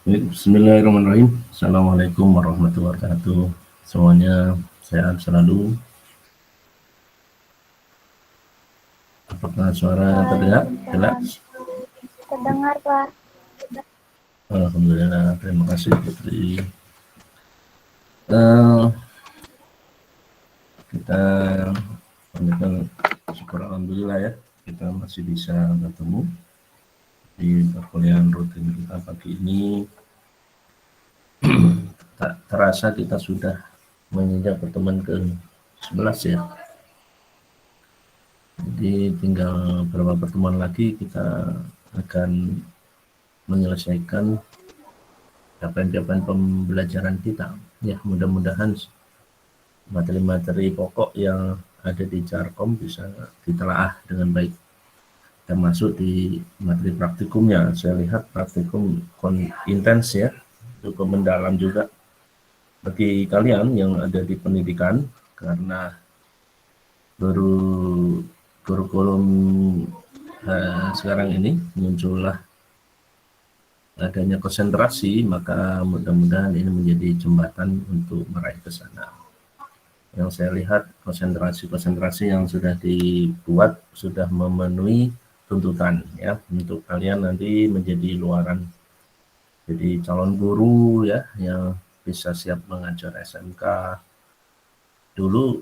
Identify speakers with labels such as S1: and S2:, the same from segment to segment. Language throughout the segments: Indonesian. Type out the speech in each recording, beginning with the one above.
S1: Bismillahirrahmanirrahim. Assalamualaikum warahmatullahi wabarakatuh. Semuanya sehat selalu. Apakah suara terdengar jelas?
S2: Terdengar, Pak.
S1: Alhamdulillah, terima kasih Putri. Eh, kita panjatkan syukur alhamdulillah ya, kita masih bisa bertemu di perkuliahan rutin kita pagi ini. Tak terasa kita sudah menginjak pertemuan ke-11 ya. Jadi tinggal beberapa pertemuan lagi kita akan menyelesaikan capaian-capaian pembelajaran kita. Ya, mudah-mudahan materi-materi pokok yang ada di Carkom bisa ditelaah dengan baik. Termasuk di materi praktikumnya. Saya lihat praktikum intens ya, cukup mendalam juga bagi kalian yang ada di pendidikan, karena baru kurikulum sekarang ini muncullah adanya konsentrasi, maka mudah-mudahan ini menjadi jembatan untuk meraih ke sana. Yang saya lihat konsentrasi yang sudah dibuat sudah memenuhi tuntutan ya untuk kalian nanti menjadi luaran, jadi calon guru ya yang bisa siap mengajar SMK. Dulu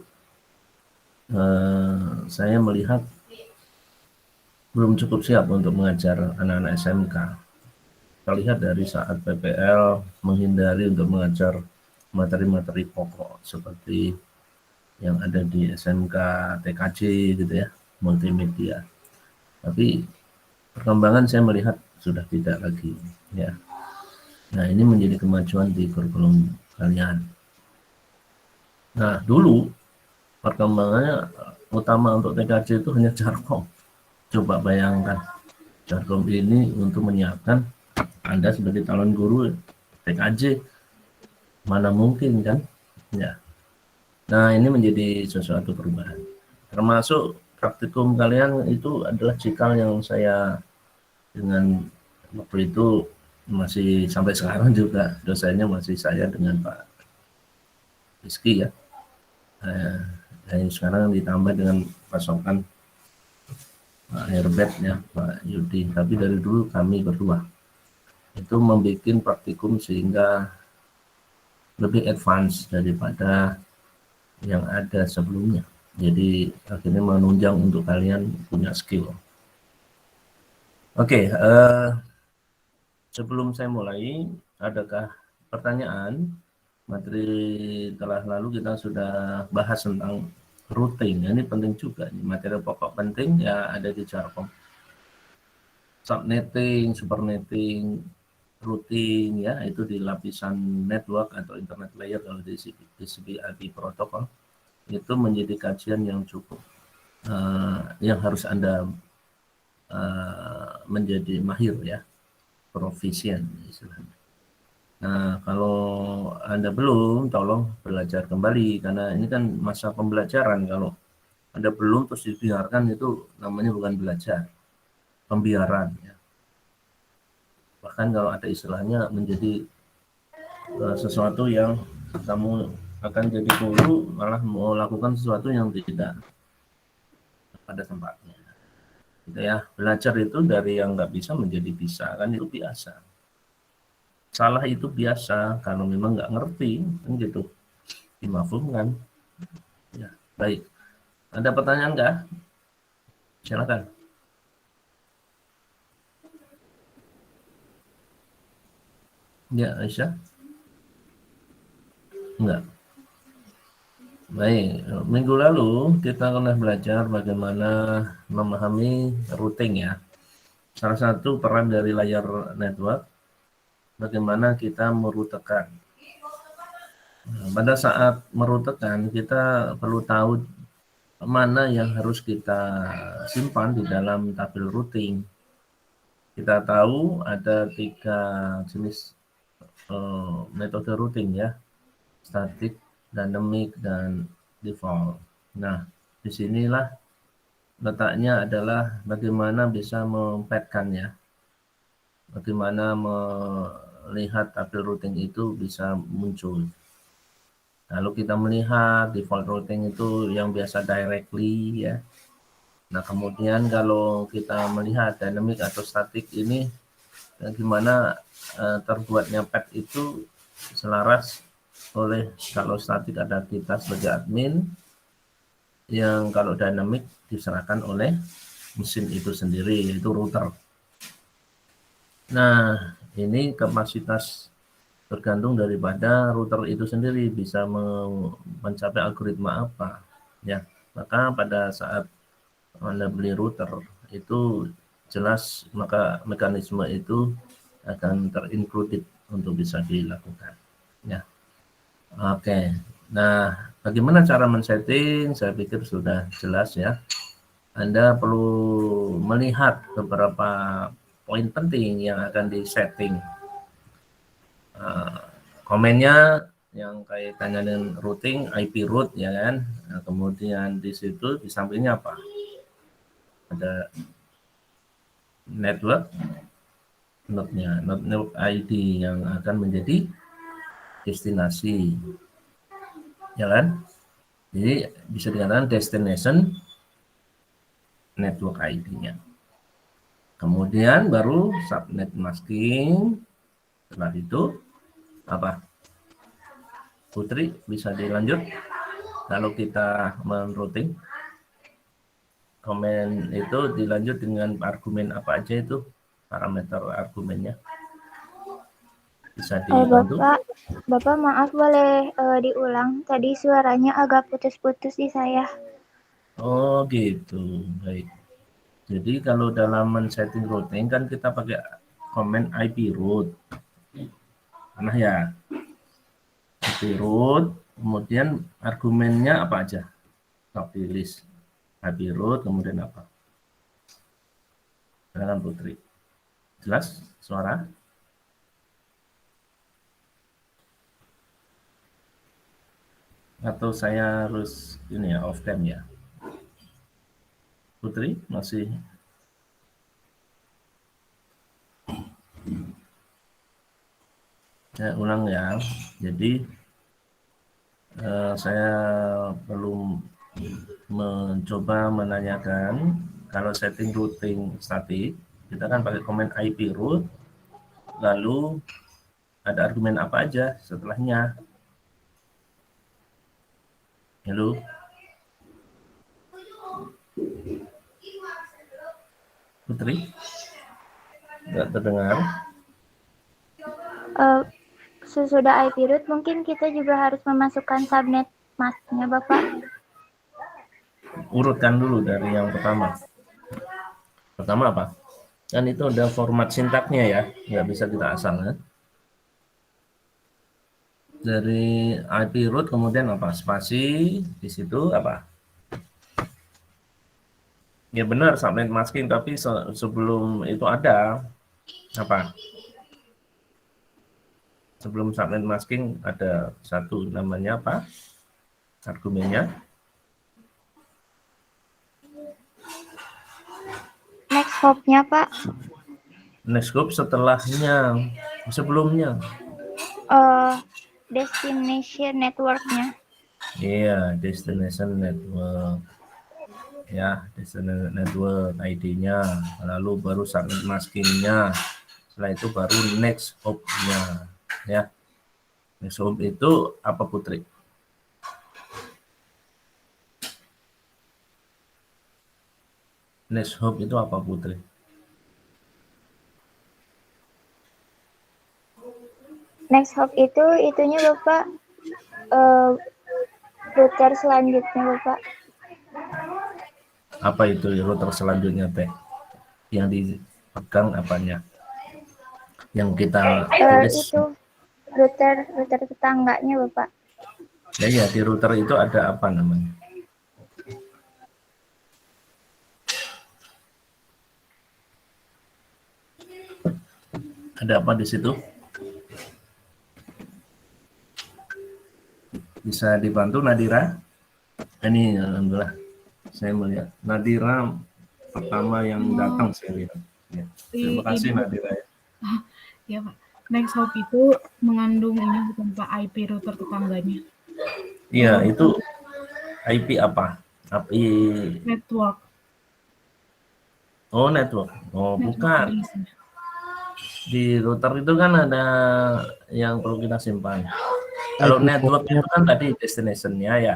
S1: saya melihat belum cukup siap untuk mengajar anak-anak SMK. Kita lihat dari saat PPL menghindari untuk mengajar materi-materi pokok seperti yang ada di SMK TKJ gitu ya, multimedia. Tapi perkembangan saya melihat sudah tidak lagi ya. Nah, ini menjadi kemajuan di kurikulum kalian. Nah, dulu perkembangannya utama untuk TKJ itu hanya Carkom. Coba bayangkan, Carkom ini untuk menyiapkan Anda sebagai calon guru TKJ, mana mungkin kan? Ya. Nah, ini menjadi sesuatu perubahan. Termasuk praktikum kalian itu adalah cikal yang saya dengan waktu itu masih sampai sekarang juga dosennya masih saya dengan Pak Rizky ya. Dan sekarang ditambah dengan pasokan Pak Herbert ya, Pak Yudi. Tapi dari dulu kami berdua itu membuat praktikum sehingga lebih advance daripada yang ada sebelumnya. Jadi akhirnya menunjang untuk kalian punya skill. Oke, sebelum saya mulai, adakah pertanyaan? Materi telah lalu kita sudah bahas tentang routing. Ini penting juga. Materi pokok penting ya ada di Carkom. Subnetting, supernetting, routing ya itu di lapisan network atau internet layer kalau di TCP IP protokol. Itu menjadi kajian yang cukup yang harus Anda menjadi mahir ya, profisien istilahnya. Nah, kalau Anda belum, tolong belajar kembali karena ini kan masa pembelajaran. Kalau Anda belum terus dibiarkan, itu namanya bukan belajar, pembiaran ya. Bahkan kalau ada istilahnya menjadi sesuatu yang kamu akan jadi guru malah mau lakukan sesuatu yang tidak pada tempatnya. Gitu ya. Belajar itu dari yang nggak bisa menjadi bisa, kan itu biasa. Salah itu biasa, kalau memang nggak ngerti, kan gitu. Dimafhumkan. Ya, baik. Ada pertanyaan nggak? Silakan. Ya, Aisyah? Enggak. Baik, minggu lalu kita pernah belajar bagaimana memahami routing ya. Salah satu peran dari layar network, bagaimana kita merutekan. Nah, pada saat merutekan, kita perlu tahu mana yang harus kita simpan di dalam tabel routing. Kita tahu ada 3 jenis metode routing ya, static, dynamic, dan default. Nah, disinilah letaknya adalah bagaimana bisa mempetkan ya, bagaimana melihat tabel routing itu bisa muncul. Lalu kita melihat default routing itu yang biasa directly ya. Nah kemudian kalau kita melihat dynamic atau static ini gimana terbuatnya path itu selaras oleh kalau static ada kita sebagai admin, yang kalau dynamic diserahkan oleh mesin itu sendiri yaitu router. Nah ini kapasitas tergantung daripada router itu sendiri bisa mencapai algoritma apa ya. Maka pada saat Anda beli router itu jelas maka mekanisme itu akan terincluded untuk bisa dilakukan ya. Oke. Nah, bagaimana cara men-setting? Saya pikir sudah jelas ya. Anda perlu melihat beberapa poin penting yang akan di-setting. Komennya yang kaitannya dengan routing, IP root ya kan. Nah, kemudian di situ di sampingnya apa? Ada network node-nya, node ID yang akan menjadi destinasi. Ya kan? Jadi bisa dikatakan destination network ID-nya. Kemudian baru subnet masking. Setelah itu apa? Putri bisa dilanjut. Kalau kita men-routing komen itu dilanjut dengan argumen apa aja itu parameter argumennya bisa dibantu.
S2: Bapak maaf boleh diulang. Tadi suaranya agak putus-putus di saya.
S1: Oh gitu, baik. Jadi kalau dalam men-setting routing kan kita pakai komen IP root. Nah ya, IP root, kemudian argumennya apa aja? Copy list IP root, kemudian apa? Silakan Putri. Jelas suara? Atau saya harus ini ya off cam ya? Putri masih? Saya ulang ya. Jadi saya perlu mencoba menanyakan kalau setting routing static kita kan pakai komen IP root, lalu ada argumen apa aja setelahnya. Halo Putri, nggak terdengar.
S2: Sesudah IP root mungkin kita juga harus memasukkan subnet masknya Bapak.
S1: Urutkan dulu dari yang pertama. Pertama apa? Kan itu ada format sintaknya ya, nggak bisa kita asal kan. Dari IP root kemudian apa? Spasi, di situ apa? Ya benar subnet masking, tapi sebelum itu ada apa? Sebelum subnet masking ada satu namanya apa? Argumennya.
S2: Next hop-nya Pak.
S1: Next hop setelahnya, sebelumnya.
S2: Destination network-nya.
S1: Iya, destination network. Ya, destination network ID-nya, lalu baru subnet masking-nya. Setelah itu baru next hop-nya. Ya. Next hop itu apa Putri? Next hop itu apa Putri?
S2: Next hop itu itunya Bapak router selanjutnya Bapak.
S1: Apa itu router selanjutnya teh? Yang dipegang apanya? Yang kita tulis.
S2: Itu router tetangganya Bapak.
S1: Ya, di router itu ada apa namanya? Ada apa di situ? Bisa dibantu Nadira? Ini alhamdulillah saya melihat Nadira pertama yang datang saya lihat. Ya. Terima kasih Nadira ya.
S3: Ya Pak. next hop itu mengandung ini bukan Pak, IP router tetangganya.
S1: Iya, itu IP apa? IP
S3: Network.
S1: Oh, network. Oh,
S3: Network
S1: bukan.
S3: address-nya.
S1: Di router itu kan ada yang perlu kita simpan. Kalau
S4: IP
S1: network
S4: portnya,
S1: itu kan tadi destination-nya ya.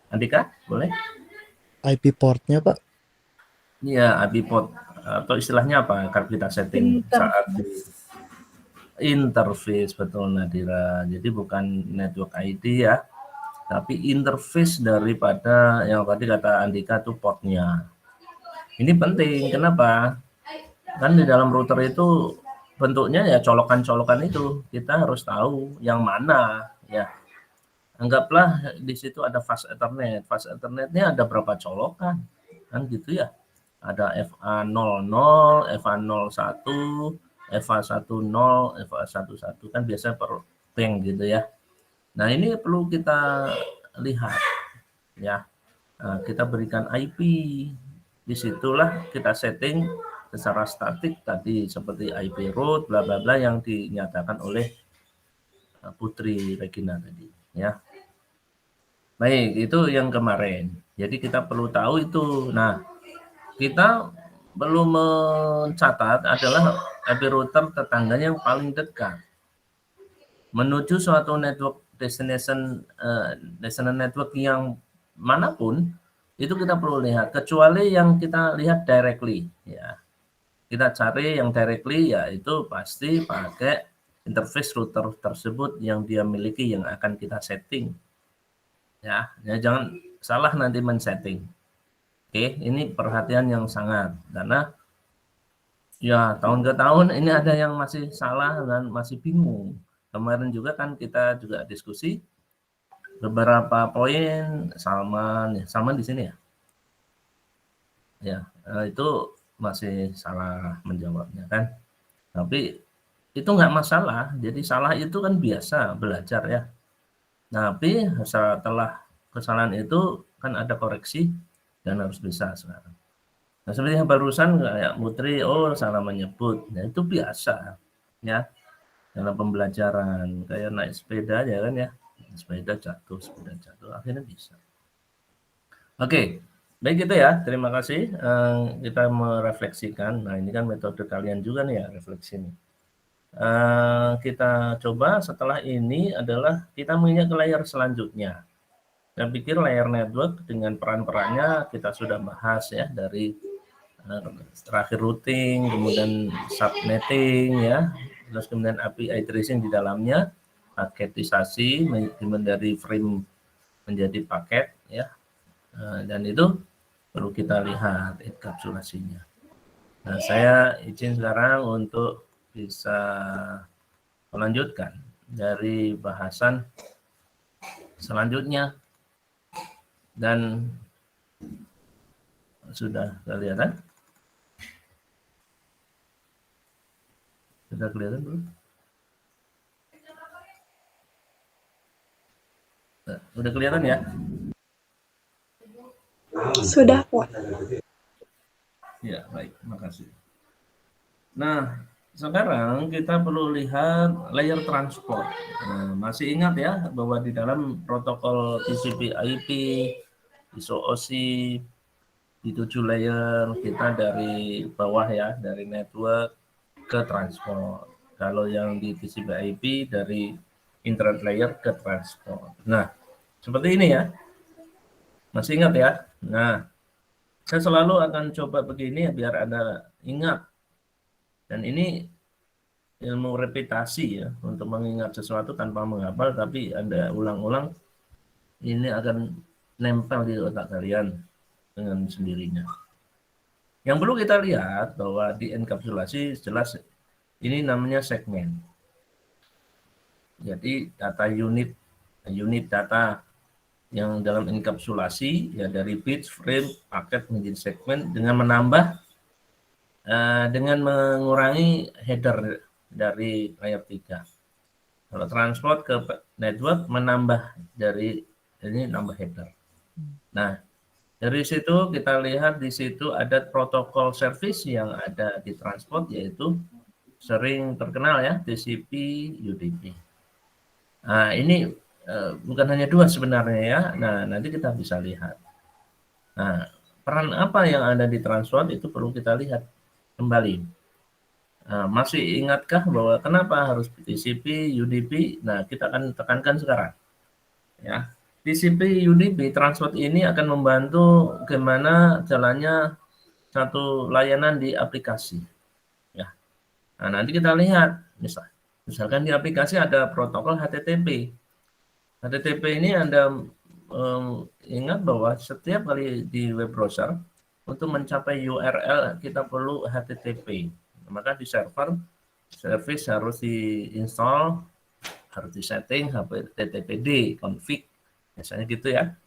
S1: Andika, boleh?
S4: IP portnya Pak.
S1: Iya, IP port atau istilahnya apa? Kalau kita setting saat di interface, betul Nadira. Jadi bukan network ID ya, tapi interface daripada yang tadi kata Andika itu portnya. Ini penting, kenapa? Kan di dalam router itu bentuknya ya colokan-colokan itu. Kita harus tahu yang mana ya. Anggaplah di situ ada fast ethernet. Fast ethernetnya ada berapa colokan? Kan gitu ya. Ada FA00, FA01, FA10, FA11 kan biasanya per bank gitu ya. Nah, ini perlu kita lihat ya. Nah, kita berikan IP. Disitulah kita setting secara statik tadi seperti IP root bla bla bla yang dinyatakan oleh Putri Regina tadi ya. Baik, itu yang kemarin. Jadi kita perlu tahu itu. Nah, kita perlu mencatat adalah IP router tetangganya yang paling dekat. Menuju suatu network destination network yang manapun, itu kita perlu lihat. Kecuali yang kita lihat directly. Ya. Kita cari yang directly, yaitu pasti pakai interface router tersebut yang dia miliki yang akan kita setting. Ya, jangan salah nanti men-setting. Oke, ini perhatian yang sangat karena ya tahun ke tahun ini ada yang masih salah dan masih bingung. Kemarin juga kan kita juga diskusi beberapa poin Salman di sini ya. Ya, itu masih salah menjawabnya kan. Tapi itu nggak masalah. Jadi salah itu kan biasa belajar ya. Tapi setelah kesalahan itu kan ada koreksi dan harus bisa sekarang. Nah, seperti yang barusan kayak Putri, salah menyebut. Nah, itu biasa ya dalam pembelajaran. Kayak naik sepeda aja kan ya. Sepeda jatuh, akhirnya bisa. Oke, baik itu ya. Terima kasih. Kita merefleksikan. Nah, ini kan metode kalian juga nih ya, refleksi nih. Kita coba setelah ini adalah kita menginjak ke layar selanjutnya. Saya pikir layar network dengan peran-perannya kita sudah bahas ya dari terakhir routing, kemudian subnetting ya, terus kemudian API tracing di dalamnya, paketisasi dari frame menjadi paket ya, dan itu perlu kita lihat enkapsulasinya. Nah, saya izin sekarang untuk bisa melanjutkan dari bahasan selanjutnya dan sudah kelihatan? Sudah kelihatan belum? Sudah kelihatan ya?
S5: Sudah, Pak.
S1: Ya, baik, makasih. Nah, sekarang kita perlu lihat layer transport. Nah, masih ingat ya bahwa di dalam protokol TCP/IP, SOC di 7 layer kita dari bawah ya, dari network ke transport. Kalau yang di TCP/IP dari internet layer ke transport. Nah, seperti ini ya. Masih ingat ya? Nah, saya selalu akan coba begini biar Anda ingat. Dan ini ilmu repetasi ya, untuk mengingat sesuatu tanpa menghafal, tapi Anda ulang-ulang, ini akan nempel di otak kalian dengan sendirinya. Yang perlu kita lihat bahwa di enkapsulasi jelas ini namanya segmen. Jadi data unit data yang dalam enkapsulasi ya dari bits, frame, paket menjadi segmen dengan menambah dengan mengurangi header dari layer 3. Kalau transport ke network menambah dari ini nambah header. Nah, dari situ kita lihat di situ ada protokol service yang ada di transport yaitu sering terkenal ya, TCP, UDP. Nah, ini bukan hanya dua sebenarnya ya. Nah, nanti kita bisa lihat. Nah, peran apa yang ada di transport itu perlu kita lihat kembali. Masih ingatkah bahwa kenapa harus TCP, UDP? Nah, kita akan tekankan sekarang. Ya, TCP, UDP, transport ini akan membantu bagaimana jalannya satu layanan di aplikasi. Ya, nah, nanti kita lihat, misalkan di aplikasi ada protokol HTTP. HTTP ini Anda ingat bahwa setiap kali di web browser untuk mencapai URL kita perlu HTTP. Maka di server service harus diinstal, harus disetting HTTPD config, biasanya gitu ya.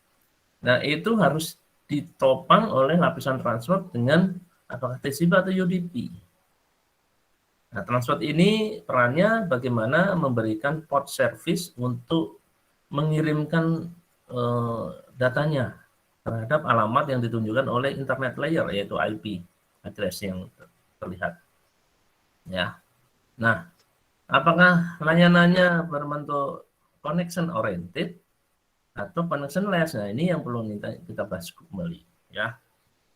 S1: Nah, itu harus ditopang oleh lapisan transport dengan apakah TCP atau UDP. Nah, transport ini perannya bagaimana memberikan port service untuk mengirimkan datanya terhadap alamat yang ditunjukkan oleh internet layer, yaitu IP address yang terlihat. Ya. Nah, apakah layanannya berbentuk connection oriented atau connectionless? Nah, ini yang perlu kita bahas kembali. Ya.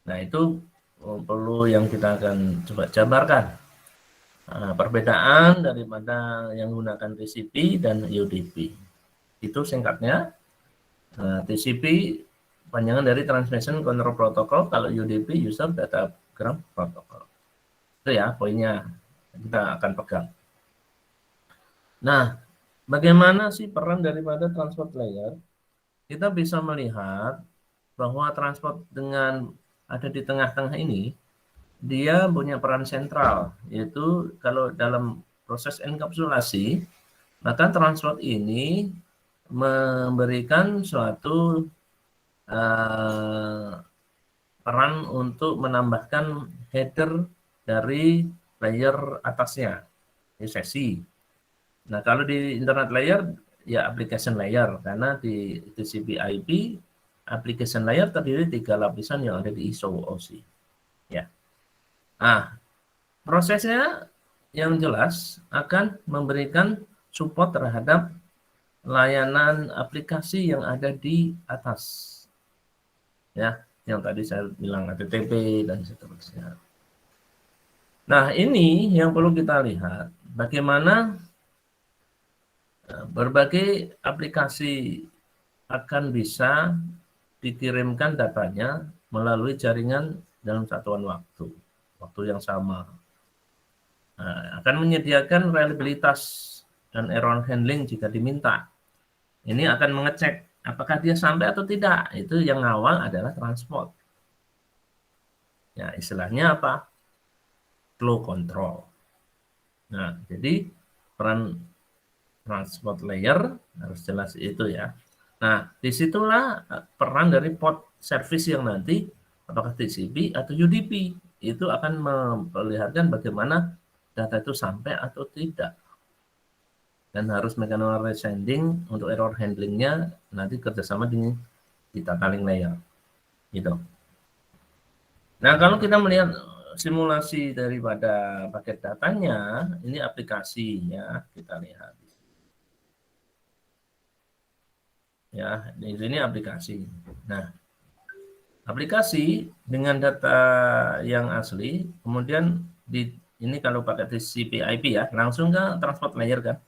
S1: Nah, itu perlu yang kita akan coba jabarkan. Perbedaan daripada yang menggunakan TCP dan UDP. Itu singkatnya. TCP panjangan dari Transmission Control Protocol, kalau UDP User Datagram Protocol. Itu ya poinnya kita akan pegang. Nah, bagaimana sih peran daripada transport layer? Kita bisa melihat bahwa transport dengan ada di tengah-tengah ini, dia punya peran sentral, yaitu kalau dalam proses enkapsulasi, maka transport ini memberikan suatu peran untuk menambahkan header dari layer atasnya, ini sesi. Nah, kalau di internet layer, ya application layer, karena di TCP/IP, application layer terdiri 3 lapisan yang ada di SOC. Ya. Nah, prosesnya yang jelas akan memberikan support terhadap layanan aplikasi yang ada di atas. Ya, yang tadi saya bilang HTTP dan seterusnya. Nah, ini yang perlu kita lihat, bagaimana berbagai aplikasi akan bisa dikirimkan datanya melalui jaringan dalam satuan waktu yang sama. Nah, akan menyediakan reliabilitas dan error handling jika diminta. Ini akan mengecek apakah dia sampai atau tidak. Itu yang awal adalah transport. Ya, istilahnya apa? Flow control. Nah, jadi peran transport layer harus jelas itu ya. Nah, disitulah peran dari port service yang nanti apakah TCP atau UDP itu akan memperlihatkan bagaimana data itu sampai atau tidak. Dan harus mechanical resending untuk error handlingnya nanti kerjasama dengan data link layer. Gitu. Nah, kalau kita melihat simulasi daripada paket datanya, ini aplikasinya kita lihat. Ya, di sini aplikasi. Nah, aplikasi dengan data yang asli, kemudian ini kalau pakai TCP/IP ya, langsung ke transport layer kan.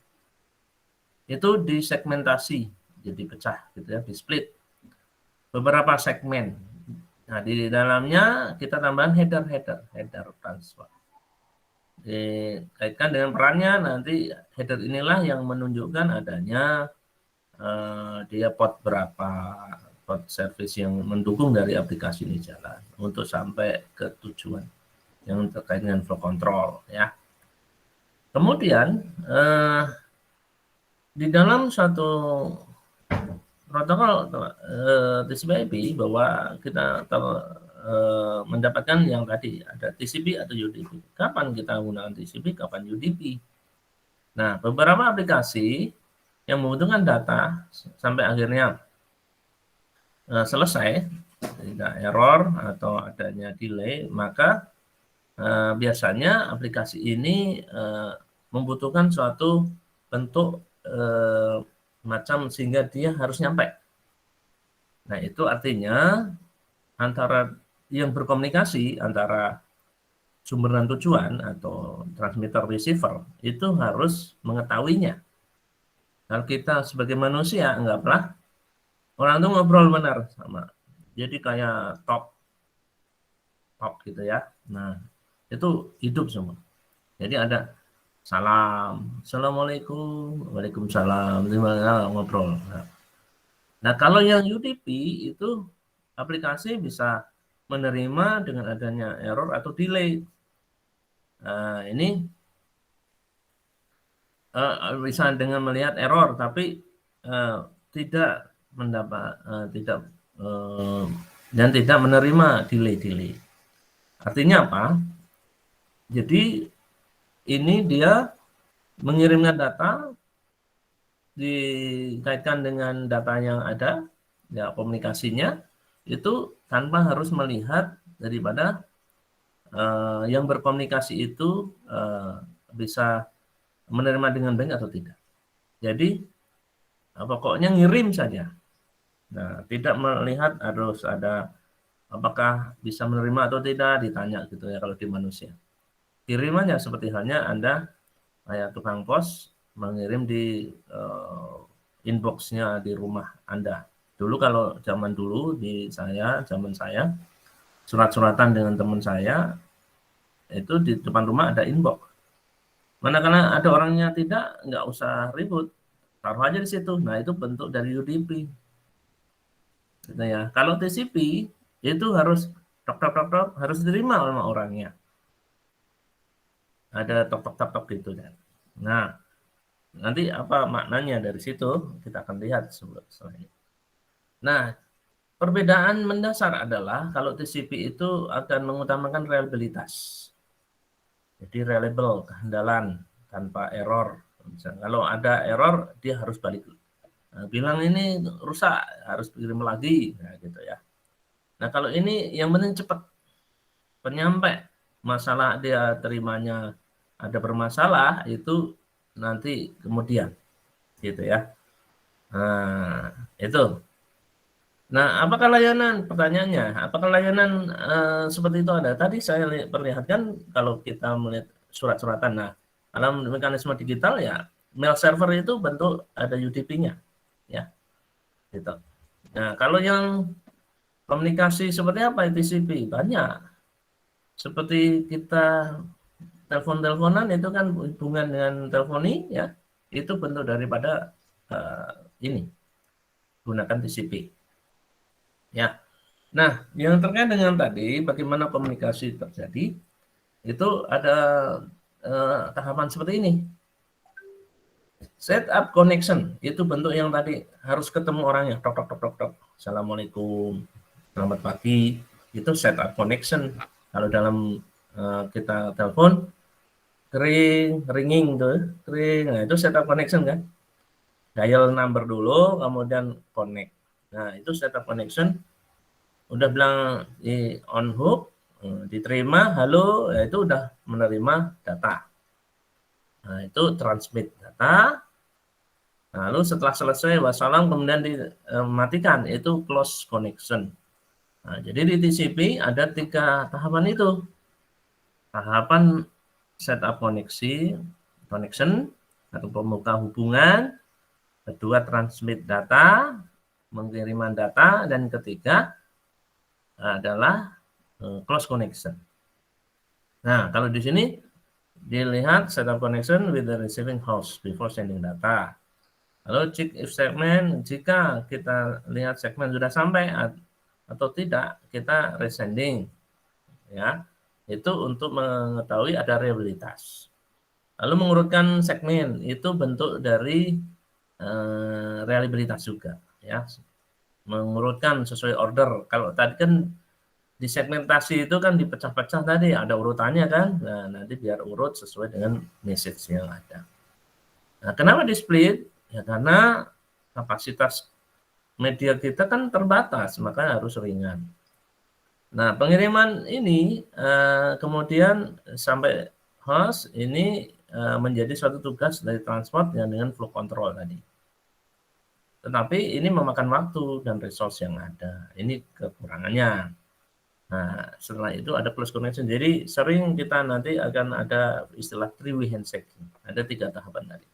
S1: Itu disegmentasi, jadi pecah gitu ya, di split beberapa segmen. Nah, di dalamnya kita tambahkan header transport. Dikaitkan dengan perannya, nanti header inilah yang menunjukkan adanya dia port berapa, port service yang mendukung dari aplikasi ini jalan untuk sampai ke tujuan yang terkait dengan flow control ya. Kemudian di dalam satu protokol TCP/IP bahwa kita mendapatkan yang tadi ada TCP atau UDP. Kapan kita menggunakan TCP, kapan UDP? Nah, beberapa aplikasi yang membutuhkan data sampai akhirnya selesai, tidak error atau adanya delay, maka biasanya aplikasi ini membutuhkan suatu bentuk macam sehingga dia harus nyampe. Nah, itu artinya antara yang berkomunikasi antara sumber dan tujuan atau transmitter receiver itu harus mengetahuinya. Kalau kita sebagai manusia nggak pernah orang tuh ngobrol benar sama. Jadi kayak talk gitu ya. Nah, itu hidup semua. Jadi ada salam, assalamualaikum, waalaikumsalam, ngobrol. Nah, kalau yang UDP itu aplikasi bisa menerima dengan adanya error atau delay. Nah, ini bisa dengan melihat error, tapi tidak mendapat dan tidak menerima delay. Artinya apa? Jadi ini dia mengirimkan data dikaitkan dengan data yang ada, ya komunikasinya itu tanpa harus melihat daripada yang berkomunikasi itu bisa menerima dengan baik atau tidak. Jadi pokoknya ngirim saja. Nah, tidak melihat harus ada apakah bisa menerima atau tidak, ditanya gitu ya kalau di manusia. Kirimannya seperti halnya Anda kayak tukang pos mengirim di inbox-nya di rumah Anda. Dulu kalau zaman dulu zaman saya surat-suratan dengan teman saya itu di depan rumah ada inbox. Karena ada orangnya tidak, nggak usah ribut, taruh aja di situ. Nah, itu bentuk dari UDP. Gitu ya. Kalau TCP itu harus harus diterima oleh orangnya. Ada tok gitu kan. Nah, nanti apa maknanya dari situ kita akan lihat selanjutnya. Nah, perbedaan mendasar adalah kalau TCP itu akan mengutamakan reliabilitas. Jadi reliable, kehandalan tanpa error. Misalnya, kalau ada error dia harus balik. Nah, bilang ini rusak, harus kirim lagi, nah, gitu ya. Nah, kalau ini yang penting cepat. Penyampai masalah dia terimanya ada bermasalah itu nanti kemudian, gitu ya. Nah, itu. Nah, apakah layanan? Pertanyaannya, apakah layanan seperti itu ada? Tadi saya perlihatkan kalau kita melihat surat-suratan. Nah, dalam mekanisme digital ya, mail server itu bentuk ada UDP-nya, ya, gitu. Nah, kalau yang komunikasi seperti apa TCP? Banyak. Seperti kita telepon-teleponan itu kan hubungan dengan telefoni, ya, itu bentuk daripada ini gunakan TCP. Ya, nah yang terkait dengan tadi bagaimana komunikasi terjadi itu ada tahapan seperti ini. Setup connection itu bentuk yang tadi harus ketemu orangnya. Tok. Assalamualaikum, selamat pagi. Itu setup connection. Kalau dalam kita telepon ringing tuh, nah itu setup connection kan. Dial number dulu, kemudian connect. Nah itu setup connection. Udah bilang on hook, diterima, halo, ya itu udah menerima data. Nah, itu transmit data. Lalu setelah selesai wassalam kemudian dimatikan, itu close connection. Nah, jadi di TCP ada 3 tahapan itu. Tahapan setup connection atau pembuka hubungan, kedua transmit data, pengiriman data, dan ketiga adalah close connection. Nah, kalau di sini dilihat setup connection with the receiving host before sending data. Lalu check if segment, jika kita lihat segmen sudah sampai atau tidak, kita resending. Ya, itu untuk mengetahui ada reliabilitas. Lalu mengurutkan segmen, itu bentuk dari reliabilitas juga. Ya, mengurutkan sesuai order. Kalau tadi kan di segmentasi itu kan dipecah-pecah tadi, ada urutannya kan. Nah, nanti biar urut sesuai dengan message yang ada. Nah, kenapa di split? Ya karena kapasitas media kita kan terbatas, maka harus ringan. Nah, pengiriman ini kemudian sampai host ini menjadi suatu tugas dari transport yang dengan flow control tadi. Tetapi ini memakan waktu dan resource yang ada. Ini kekurangannya. Nah, setelah itu ada close connection. Jadi sering kita nanti akan ada istilah three-way handshake. Ada 3 tahapan tadi.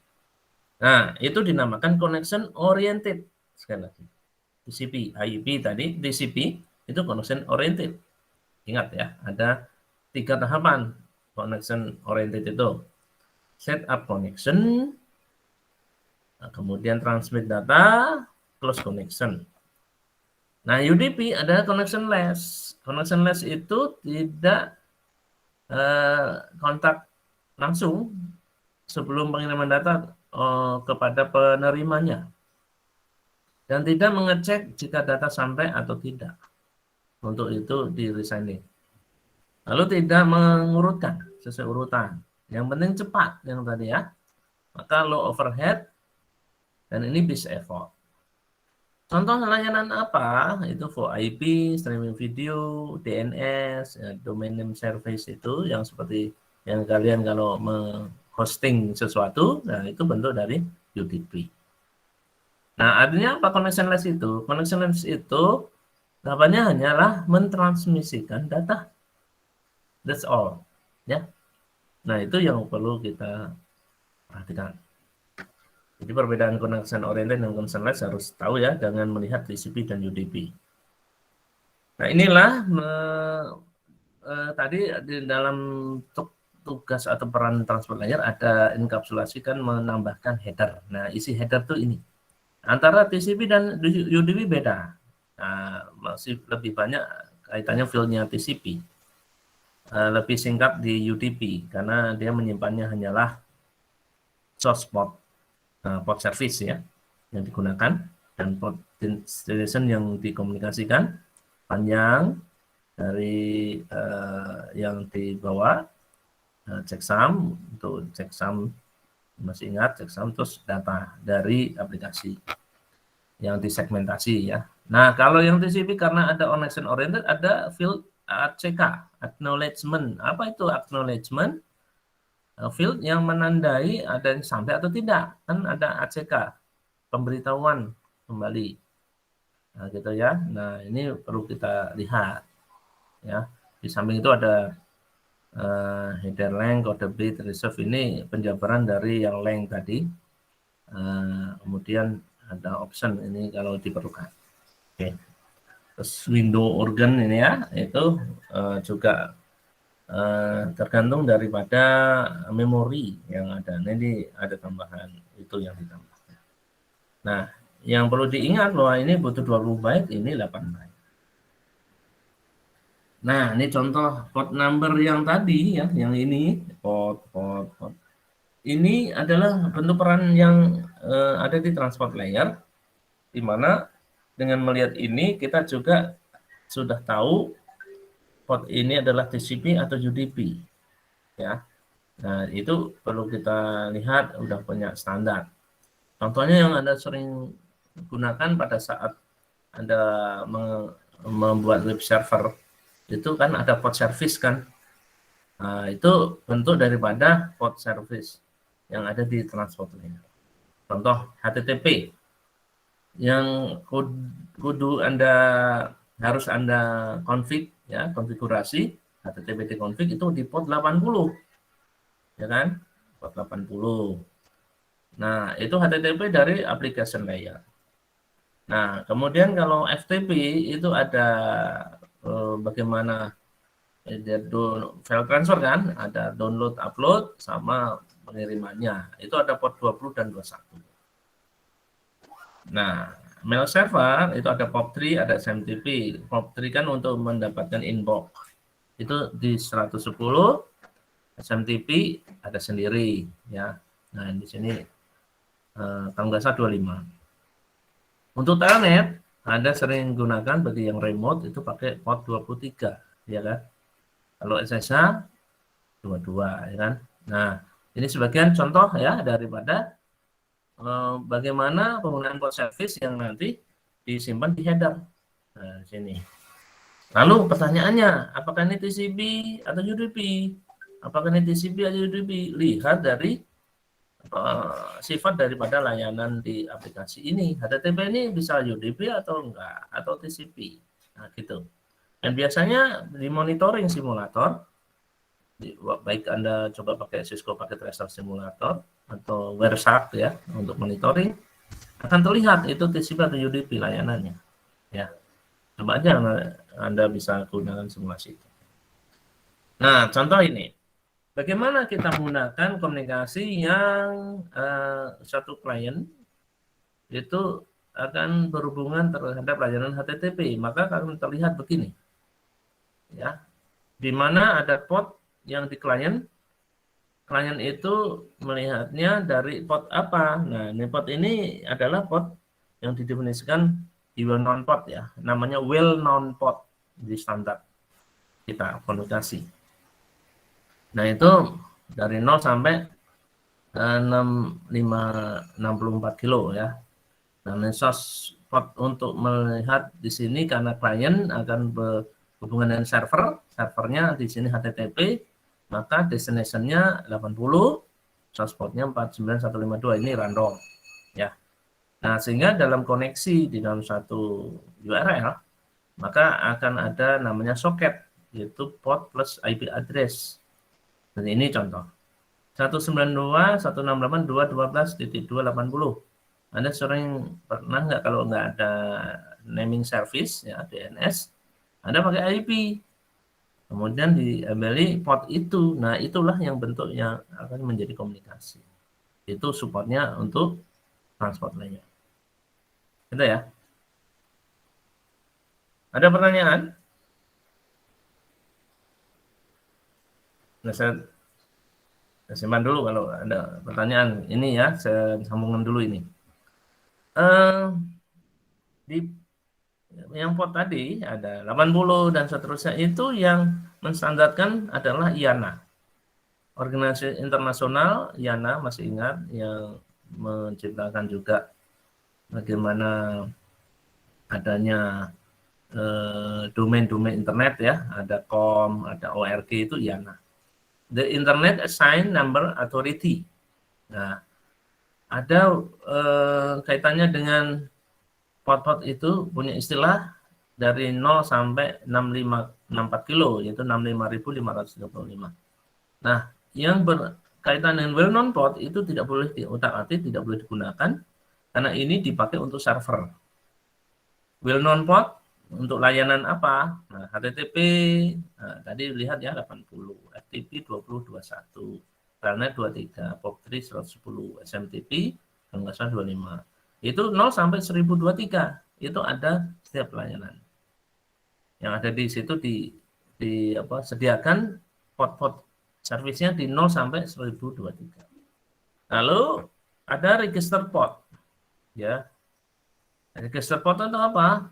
S1: Nah, itu dinamakan connection oriented. Sekali lagi. TCP, IP tadi, TCP itu connection oriented. Ingat ya, ada 3 tahapan connection oriented itu. Set up connection, kemudian transmit data, close connection. Nah, UDP adalah connectionless. Connectionless itu tidak kontak langsung sebelum pengiriman data kepada penerimanya. Dan tidak mengecek jika data sampai atau tidak. Untuk itu di resigning. Lalu tidak mengurutkan sesuai urutan. Yang penting cepat yang tadi ya. Maka low overhead dan ini bisa effort. Contoh layanan apa? Itu VoIP, streaming video, DNS, ya, domain name service itu yang seperti yang kalian kalau hosting sesuatu, nah itu bentuk dari UDP. Nah, artinya apa connectionless itu? Connectionless itu tahapannya hanyalah mentransmisikan data. That's all. Ya. Nah, itu yang perlu kita perhatikan. Jadi perbedaan connection oriented dan connectionless harus tahu ya dengan melihat TCP dan UDP. Nah, inilah tadi di dalam tugas atau peran transport layer ada enkapsulasi kan menambahkan header. Nah, isi header tuh ini. Antara TCP dan UDP beda. Nah, masih lebih banyak kaitannya fieldnya TCP. Lebih singkat di UDP karena dia menyimpannya hanyalah source port service ya yang digunakan dan port destination yang dikomunikasikan panjang dari yang dibawa checksum untuk checksum masih ingat checksum terus data dari aplikasi yang disegmentasi ya. Nah, kalau yang TCP karena ada connection oriented ada field ACK, acknowledgement. Apa itu acknowledgement? Field yang menandai ada yang sampai atau tidak. Kan ada ACK, pemberitahuan kembali. Nah, gitu ya. Nah, ini perlu kita lihat. Ya. Di samping itu ada header length, kode bit, reserve ini penjabaran dari yang length tadi. Kemudian ada option ini kalau diperlukan. Oke. Terus window organ ini ya, itu juga tergantung daripada memori yang ada. Ini ada tambahan itu yang ditambahkan. Nah, yang perlu diingat bahwa ini butuh 20 byte, ini 8 byte. Nah, ini contoh port number yang tadi ya, yang ini port. Ini adalah bentuk peran yang ada di transport layer, di mana dengan melihat ini kita juga sudah tahu port ini adalah TCP atau UDP, ya. Nah, itu perlu kita lihat udah punya standar. Contohnya yang Anda sering gunakan pada saat Anda membuat web server, itu kan ada port service kan. Nah, itu bentuk daripada port service yang ada di transport layer. Contoh HTTP yang kudu harus Anda config ya, konfigurasi HTTP config itu di port 80. Ya kan? Port 80. Nah, itu HTTP dari application layer. Nah, kemudian kalau FTP itu ada bagaimana file transfer kan, ada download, upload sama pengirimannya. Itu ada port 20 dan 21. Nah, mail server itu ada POP3, ada SMTP. POP3 kan untuk mendapatkan inbox. Itu di 110, SMTP ada sendiri ya. Nah, di sini kalau nggak salah 25. Untuk telnet Anda sering gunakan bagi yang remote itu pakai port 23 ya kan. Kalau SSH 22 ya kan. Nah, ini sebagian contoh ya daripada bagaimana penggunaan port service yang nanti disimpan di header. Nah, sini. Lalu pertanyaannya, apakah ini TCP atau UDP? Apakah ini TCP atau UDP? Lihat dari sifat daripada layanan di aplikasi ini. HTTP ini bisa UDP atau enggak, atau TCP. Nah, gitu. Dan biasanya di monitoring simulator, baik Anda coba pakai Cisco Packet Tracer Simulator atau WireShark ya untuk monitoring, akan terlihat itu TCP atau UDP layanannya. Ya, coba aja Anda bisa gunakan simulasi itu. Nah, contoh ini. Bagaimana kita menggunakan komunikasi yang satu klien itu akan berhubungan terhadap layanan HTTP, maka akan terlihat begini, ya, di mana ada port yang di klien itu melihatnya dari port apa. Nah, ini port ini adalah port yang didefinisikan di well-known port ya, namanya well-known port di standar kita komunikasi. Nah, itu dari 0 sampai 64 kilo ya. Nah, source port untuk melihat di sini karena klien akan berhubungan dengan servernya di sini HTTP, maka destination-nya 80, source portnya 49152, ini random ya. Nah, sehingga dalam koneksi di dalam satu URL, maka akan ada namanya socket, yaitu port plus IP address. Dan ini contoh. 192.168.212.280. Anda sering pernah nggak kalau nggak ada naming service ya DNS, Anda pakai IP, kemudian diambil port itu. Nah, itulah yang bentuk yang akan menjadi komunikasi. Itu supportnya untuk transport layer. Gitu ya. Ada pertanyaan? Nah, saya simpan dulu kalau ada pertanyaan. Ini ya, saya sambungkan dulu ini. Di yang port tadi ada 80 dan seterusnya, itu yang menstandarkan adalah IANA. Organisasi internasional IANA, masih ingat, yang menciptakan juga bagaimana adanya domain-domain internet ya, ada COM, ada ORG, itu IANA. The Internet Assigned Number Authority. Nah, ada kaitannya dengan port-port itu punya istilah dari 0 sampai 64 kilo, yaitu 65.535. Nah, yang berkaitan dengan well-known port itu tidak boleh diutak-atik, tidak boleh digunakan, karena ini dipakai untuk server. Well-known port untuk layanan apa? Nah, HTTP, nah, tadi lihat ya 80, FTP 2021, Telnet 23, POP3 110, SMTP kalau nggak salah 25. Itu 0 sampai 1023, itu ada setiap layanan. Yang ada di situ sediakan port-port servisnya di 0 sampai 1023. Lalu ada register port. Ya. Register port itu apa?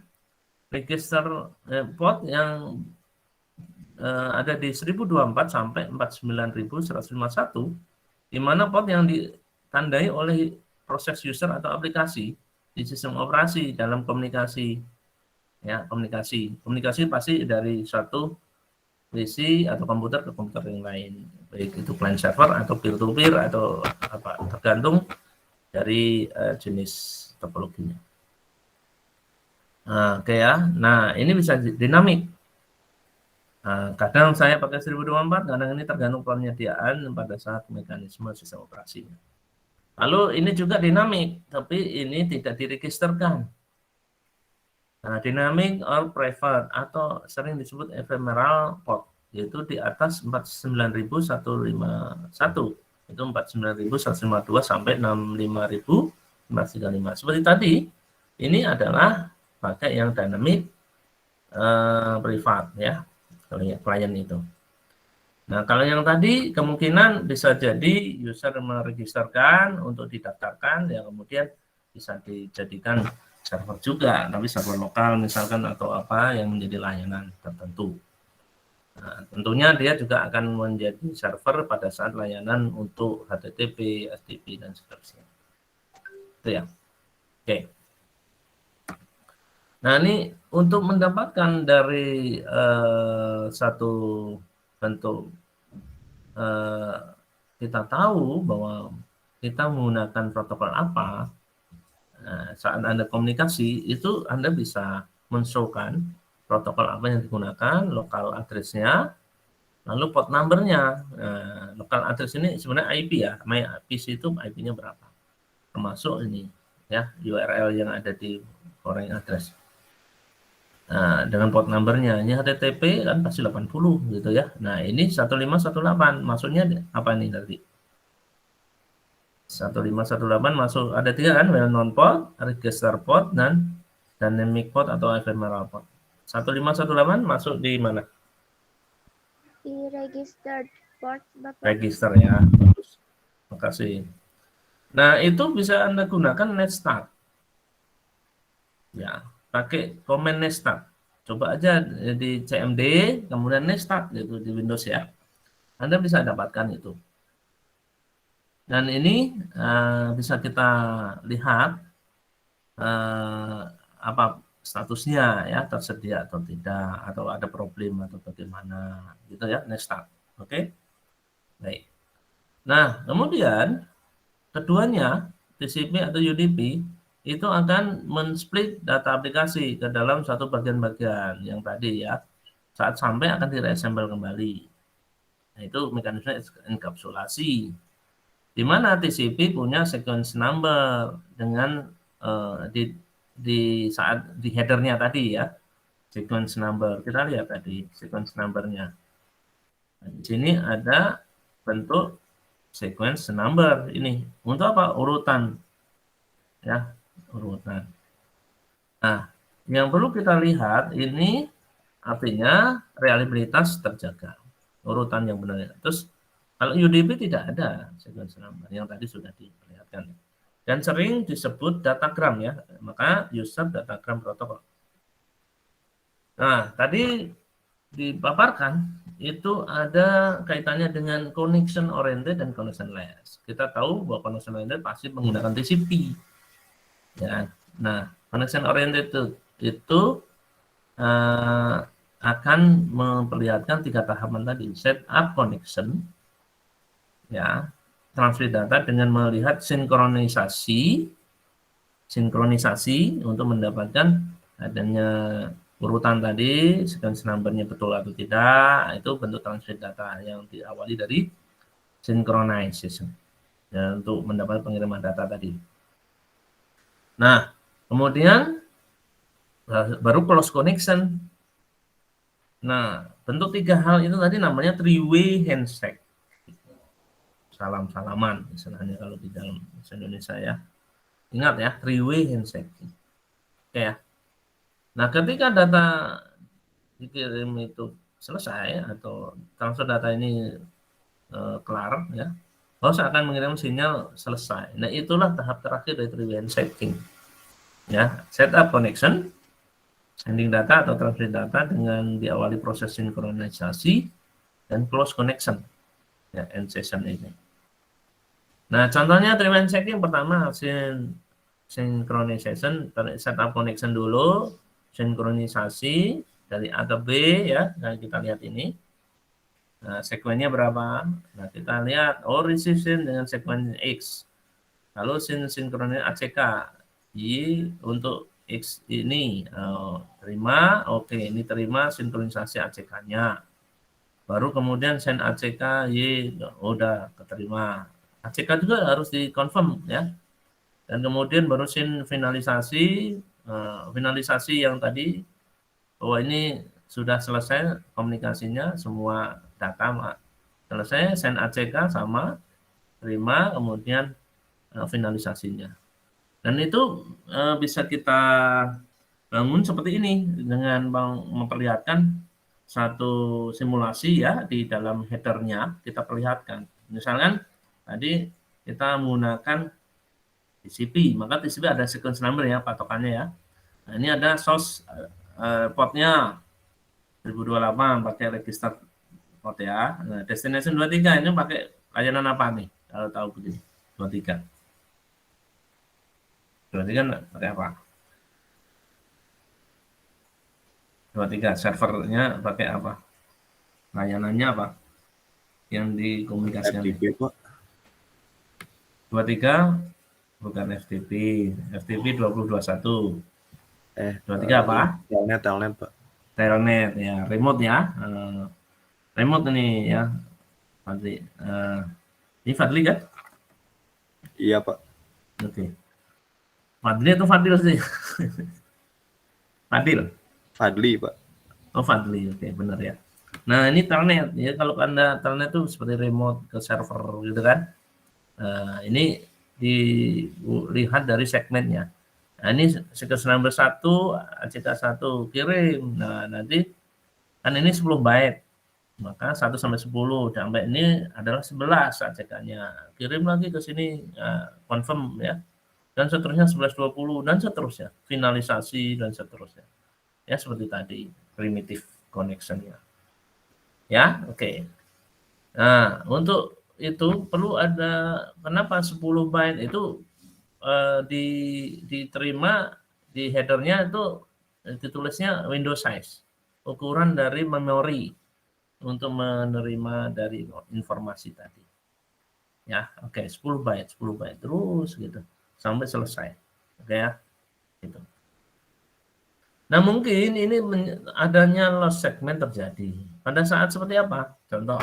S1: Register port yang ada di 1024 sampai 49151, di mana port yang ditandai oleh proses user atau aplikasi di sistem operasi dalam komunikasi ya, komunikasi pasti dari suatu PC atau komputer ke komputer yang lain, baik itu client server atau peer to peer atau apa, tergantung dari jenis topologinya. Nah, oke ya. Nah, ini bisa dinamik. Nah, kadang saya pakai 1024, kadang ini tergantung penyediaan pada saat mekanisme sistem operasinya. Lalu ini juga dinamik, tapi ini tidak diregisterkan. Nah, dynamic or private atau sering disebut ephemeral port, yaitu di atas 49.151. Itu 49.152 sampai 65.435. Seperti tadi, ini adalah pakai yang dynamic privat ya, klien itu. Nah, kalau yang tadi kemungkinan bisa jadi user meregisterkan untuk didaftarkan, ya kemudian bisa dijadikan server juga, tapi server lokal misalkan atau apa yang menjadi layanan tertentu. Nah, tentunya dia juga akan menjadi server pada saat layanan untuk HTTP, FTP, dan seterusnya. Itu ya. Oke. Nah, ini untuk mendapatkan dari satu bentuk kita tahu bahwa kita menggunakan protokol apa, saat Anda komunikasi itu Anda bisa men-show-kan protokol apa yang digunakan, lokal address-nya, lalu port number-nya. Lokal address ini sebenarnya IP ya, my PC itu IP-nya berapa, termasuk ini ya URL yang ada di foreign address. Nah, dengan port number-nya, ini HTTP kan pasti 80 gitu ya. Nah, ini 1518, maksudnya apa nih tadi? 1518 masuk, ada 3 kan, well known port, register port, dan dynamic port atau ephemeral port. 1518 masuk di mana?
S2: Di registered port, Bapak.
S1: Register ya, bagus. Makasih. Nah, itu bisa Anda gunakan netstart. Ya, pakai command netstart. Coba aja di CMD, kemudian netstart gitu di Windows ya. Anda bisa dapatkan itu. Dan ini bisa kita lihat apa statusnya ya, tersedia atau tidak, atau ada problem atau bagaimana gitu ya, netstart. Oke. Baik. Nah, kemudian keduanya TCP atau UDP itu akan men-split data aplikasi ke dalam satu bagian-bagian yang tadi ya. Saat sampai akan di-reassemble kembali. Nah, itu mekanisme enkapsulasi. Di mana TCP punya sequence number dengan di saat di headernya tadi ya, sequence number. Kita lihat tadi sequence numbernya. Nah, di sini ada bentuk sequence number ini. Untuk apa? Urutan. Ya, urutan. Nah, yang perlu kita lihat ini artinya reliabilitas terjaga. Urutan yang benar. Terus kalau UDP tidak ada sequence number yang tadi sudah diperlihatkan. Dan sering disebut datagram ya, maka user datagram protokol. Nah, tadi dipaparkan itu ada kaitannya dengan connection oriented dan connection less. Kita tahu bahwa connection oriented pasti menggunakan TCP. Ya. Nah, connection oriented itu akan memperlihatkan 3 tahapan tadi. Setup connection, ya, transfer data dengan melihat sinkronisasi untuk mendapatkan adanya urutan tadi, sequence number-nya betul atau tidak, itu bentuk transfer data yang diawali dari synchronization ya, untuk mendapat pengiriman data tadi. Nah, kemudian baru close connection. Nah, bentuk 3 hal itu tadi namanya three-way handshake. Salam-salaman istilahnya kalau di dalam bahasa Indonesia ya. Ingat ya, three-way handshake. Oke ya. Nah, ketika data dikirim itu selesai atau transfer data ini kelar ya, host akan mengirim sinyal selesai. Nah, itulah tahap terakhir dari three-way handshaking. Ya, setup connection, sending data atau transfer data dengan diawali proses sinkronisasi dan close connection. Ya, end session ini. Nah, contohnya three-way handshaking pertama synchronization, setup connection dulu, sinkronisasi dari A ke B ya. Nah, kita lihat ini. Nah, sekuennya berapa? Nah, kita lihat receive dengan sekuen X. Lalu sinkronis ACK. Y untuk X ini terima, oke, ini terima sinkronisasi ACK-nya. Baru kemudian send ACK Y udah keterima. ACK juga harus dikonfirm ya. Dan kemudian baru finalisasi yang tadi bahwa ini sudah selesai komunikasinya, semua data selesai, send ACK sama terima, kemudian finalisasinya. Dan itu bisa kita bangun seperti ini dengan memperlihatkan satu simulasi ya di dalam headernya kita perlihatkan. Misalkan tadi kita menggunakan TCP, maka TCP ada sequence number ya patokannya ya. Nah, ini ada source portnya 1028 pakai register port ya. Nah, destination 23 ini pakai layanan apa nih? Kalau tahu begini 23. 23 pakai apa? 23 servernya pakai apa? Layanannya apa? Yang dikomunikasikan.
S5: FTP, Pak.
S1: 23 bukan FTP. FTP 2021. 23 apa?
S5: Telnet, Pak.
S1: Telnet ya, remote ya. Remote ini ya. Fadli. Ini Fadli kan?
S5: Iya, Pak.
S1: Oke. Fadli atau Fadil sih? Fadil.
S5: Fadli, Pak.
S1: Oh Fadli, oke benar ya. Nah ini telnet ya, kalau Anda telnet itu seperti remote ke server gitu kan. Ini dilihat dari segmennya. Nah ini sekitar 91, ACK1 kirim. Nah nanti kan ini 10 byte. Maka 1 sampai 10 sampai ini adalah 11 ACK-nya. Kirim lagi ke sini confirm ya. Dan seterusnya 11.20 dan seterusnya. Finalisasi dan seterusnya. Ya seperti tadi primitive connection-nya. Ya, oke. Nah, untuk itu perlu ada, kenapa 10 byte itu diterima di header-nya itu ditulisnya window size, ukuran dari memori untuk menerima dari informasi tadi. Ya, oke, 10 byte terus gitu sampai selesai. Oke ya. Gitu. Nah, mungkin ini adanya loss segment terjadi. Pada saat seperti apa? Contoh,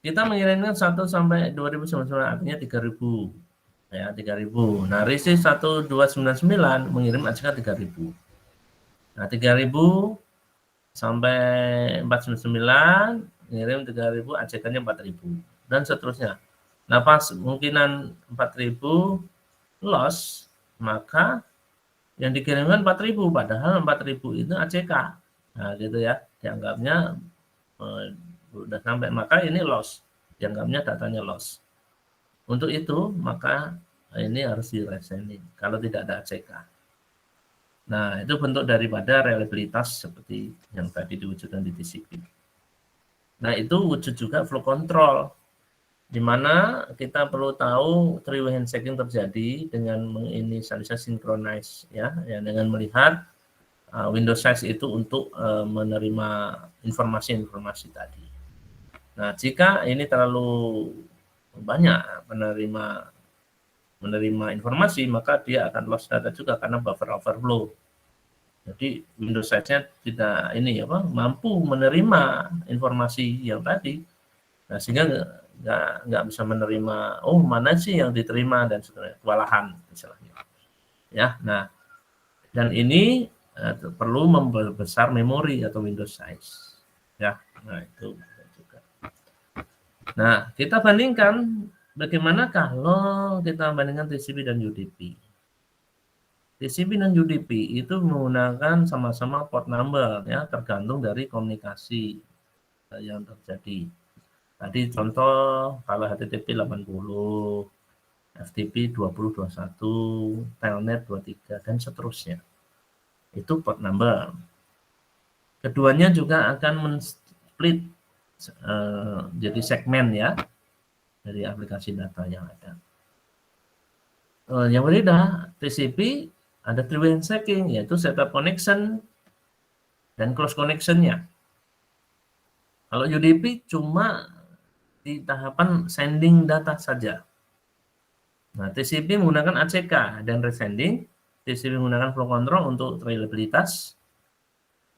S1: kita mengirimkan 1 sampai 2099 artinya 3000. Ya, 3000. Nah, RISI 1299 mengirim ACK 3000. Nah, 3000 sampai 499 mengirim 3000 ACK-nya 4000 dan seterusnya. Nah, pas kemungkinan 4000 loss, maka yang dikirimkan 4.000, padahal 4.000 itu ACK. Nah, gitu ya. Dianggapnya udah sampai, maka ini loss. Dianggapnya datanya loss. Untuk itu, maka ini harus di-resending kalau tidak ada ACK. Nah, itu bentuk daripada reliabilitas seperti yang tadi diwujudkan di TCP. Nah, itu wujud juga flow control, di mana kita perlu tahu three-way handshaking terjadi dengan menginisialisasi synchronize ya dengan melihat window size itu untuk menerima informasi-informasi tadi. Nah, jika ini terlalu banyak menerima informasi, maka dia akan loss data juga karena buffer overflow. Jadi window size-nya tidak mampu menerima informasi yang tadi. Nah, sehingga nggak bisa menerima, mana sih yang diterima dan sebagainya, kewalahan istilahnya. Ya, nah, dan ini perlu membesar memori atau window size. Ya, nah itu juga. Nah, kita bandingkan bagaimana kalau kita bandingkan TCP dan UDP. TCP dan UDP itu menggunakan sama-sama port number ya, tergantung dari komunikasi yang terjadi. Tadi contoh kalau HTTP 80, FTP 2021, Telnet 23 dan seterusnya. Itu port number. Keduanya juga akan men-split jadi segmen ya dari aplikasi data yang ada. Yang berbeda, TCP ada three-way handshaking, yaitu setup connection dan close connection-nya. Kalau UDP cuma di tahapan sending data saja. Nah, TCP menggunakan ACK dan resending, TCP menggunakan flow control untuk reliabilitas,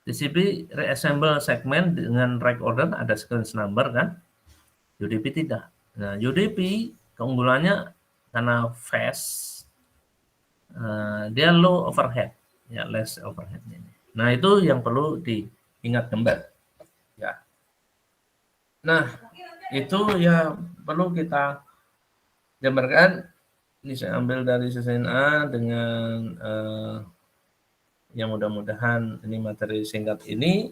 S1: TCP reassemble segmen dengan right order, ada sequence number kan, UDP tidak. Nah, UDP keunggulannya karena fast, dia low overhead, ya less overhead. Nah, itu yang perlu diingat kembali. Ya. Nah, itu yang perlu kita gambarkan. Ini saya ambil dari CCNA dengan yang mudah-mudahan ini materi singkat ini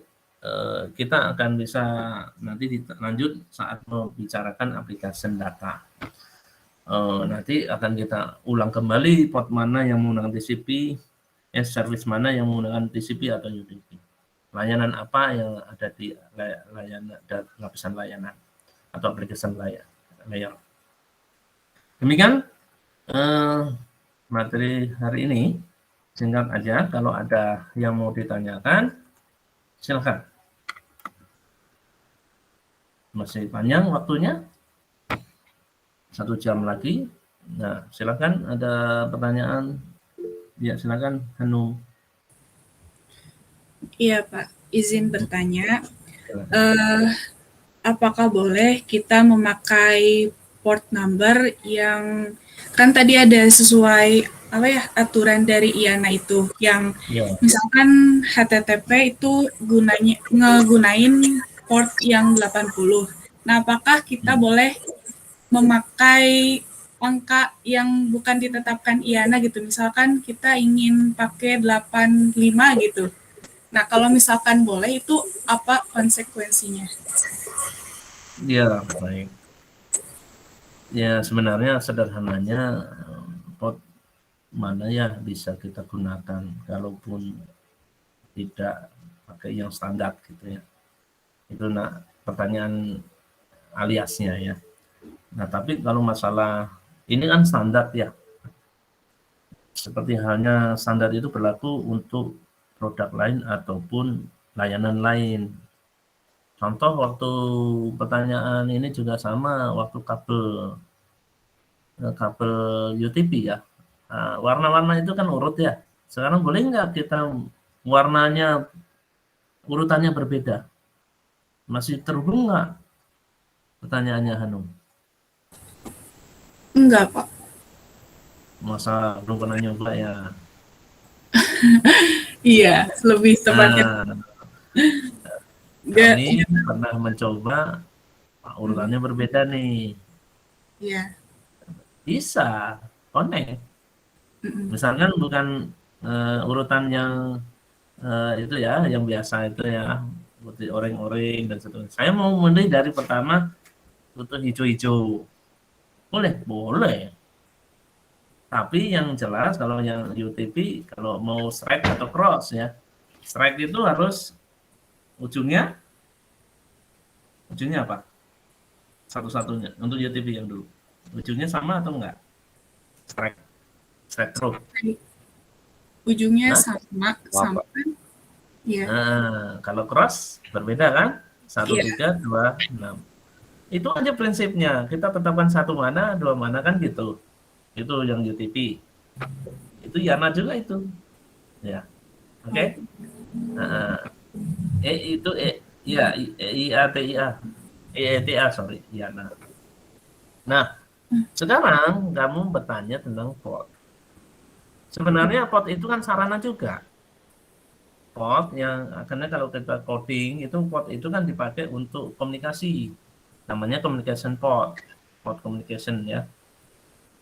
S1: kita akan bisa nanti lanjut saat membicarakan aplikasi data. Nanti akan kita ulang kembali port mana yang menggunakan TCP, service mana yang menggunakan TCP atau UDP. Layanan apa yang ada di lapisan layanan atau aplikasi layer. Demikian materi hari ini, singkat aja. Kalau ada yang mau ditanyakan, Silakan. Masih panjang waktunya, 1 jam lagi. Nah, silakan ada pertanyaan. Ya, silakan Hanum.
S6: Iya Pak, izin bertanya,
S1: Silakan.
S6: apakah boleh kita memakai port number yang kan tadi ada sesuai apa ya aturan dari IANA itu, yang
S1: Ya,
S6: misalkan HTTP itu ngegunain port yang 80. Nah, apakah kita boleh memakai angka yang bukan ditetapkan IANA gitu? Misalkan kita ingin pakai 85 gitu. Nah, kalau misalkan boleh, itu apa konsekuensinya?
S1: ya, baik. Ya, sebenarnya sederhananya port mana ya bisa kita gunakan kalaupun tidak pakai yang standar gitu ya. Itu pertanyaan aliasnya ya. Nah, tapi kalau masalah ini kan standar ya. Seperti halnya standar itu berlaku untuk produk lain ataupun layanan lain. Contoh waktu pertanyaan ini juga sama waktu kabel UTP ya. Nah, warna-warna itu kan urut ya. Sekarang boleh nggak kita warnanya urutannya berbeda? Masih terhubung nggak? Pertanyaannya Hanum.
S6: Enggak, Pak.
S1: Masa belum pernah nyoba ya?
S6: Iya, lebih tepatnya.
S1: Nah,
S6: Enggak,
S1: kami pernah mencoba urutannya berbeda nih.
S6: iya.
S1: Bisa connect.
S6: Mm-mm.
S1: Misalkan bukan urutan yang itu ya, yang biasa itu ya, seperti oreng-oreng dan seterusnya. Saya mau mulai dari pertama butuh hijau-hijau. Boleh, boleh. Tapi yang jelas kalau yang UTP, kalau mau strike atau cross ya, strike itu harus ujungnya apa? Satu-satunya untuk UTP yang dulu. Ujungnya sama atau enggak? Strike through.
S6: Ujungnya
S1: Nah,
S6: sama kan? Iya.
S1: Nah, kalau cross berbeda kan? 1,
S6: Iya.
S1: 3, 2, 6. Itu aja prinsipnya. Kita tetapkan satu mana, dua mana kan gitu. Itu yang UTP. Itu YANA juga itu. Ya. Oke. Nah, itu ya IATIA. EETA sorry, YANA. Nah, sekarang kamu bertanya tentang port. Sebenarnya port itu kan sarana juga. Port yang karena kalau kita coding itu port itu kan dipakai untuk komunikasi. Namanya communication port communication ya.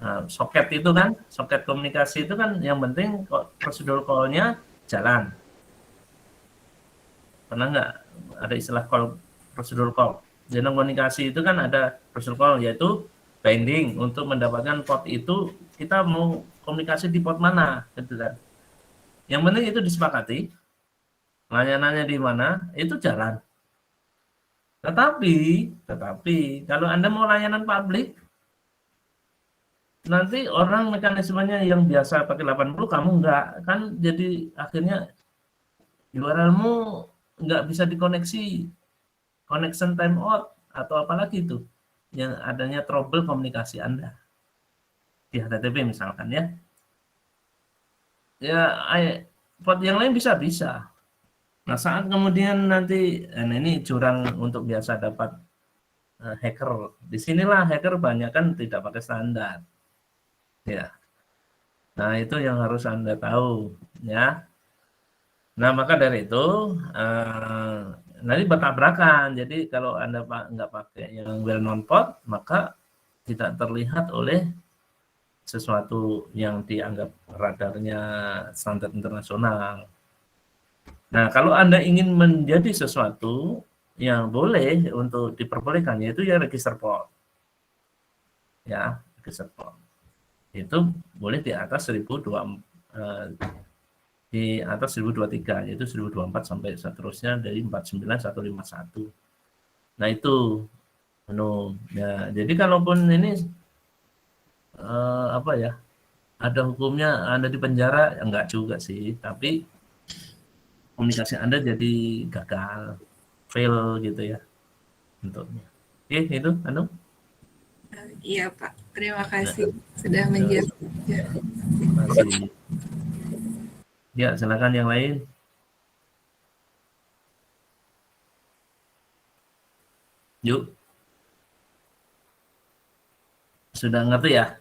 S1: Nah, soket itu kan, soket komunikasi itu kan yang penting prosedur call-nya jalan. Pernah nggak ada istilah prosedur call? Dalam komunikasi itu kan ada prosedur call yaitu binding untuk mendapatkan port itu kita mau komunikasi di port mana, gitu kan. Yang penting itu disepakati, layanannya di mana, itu jalan. Tetapi kalau Anda mau layanan publik, nanti orang mekanismenya yang biasa pakai 80, kamu enggak. Kan jadi akhirnya URL-mu enggak bisa dikoneksi. Connection timeout atau apalagi itu. Yang adanya trouble komunikasi Anda. Di HTTP misalkan ya. Ya, port yang lain bisa. Nah, saat kemudian nanti, nah ini jurang untuk biasa dapat hacker. Disinilah hacker banyak kan tidak pakai standar. Ya. Nah, itu yang harus Anda tahu, ya. Nah, maka dari itu nanti bertabrakan. Jadi kalau Anda nggak pakai yang well known port, maka tidak terlihat oleh sesuatu yang dianggap radarnya standar internasional. Nah, kalau Anda ingin menjadi sesuatu yang boleh untuk diperbolehkan, yaitu ya register port. Ya, register port. Itu boleh di atas 1023, yaitu 1024 sampai seterusnya dari 49151. Nah itu ya, jadi kalaupun ini apa ya, ada hukumnya Anda di penjara, ya enggak juga sih, tapi komunikasi Anda jadi gagal, fail gitu ya bentuknya. Oke, itu Anu.
S6: Iya Pak, terima kasih sudah menjawab.
S1: Terima kasih. Ya, silakan yang lain. Yuk. Sudah ngerti ya?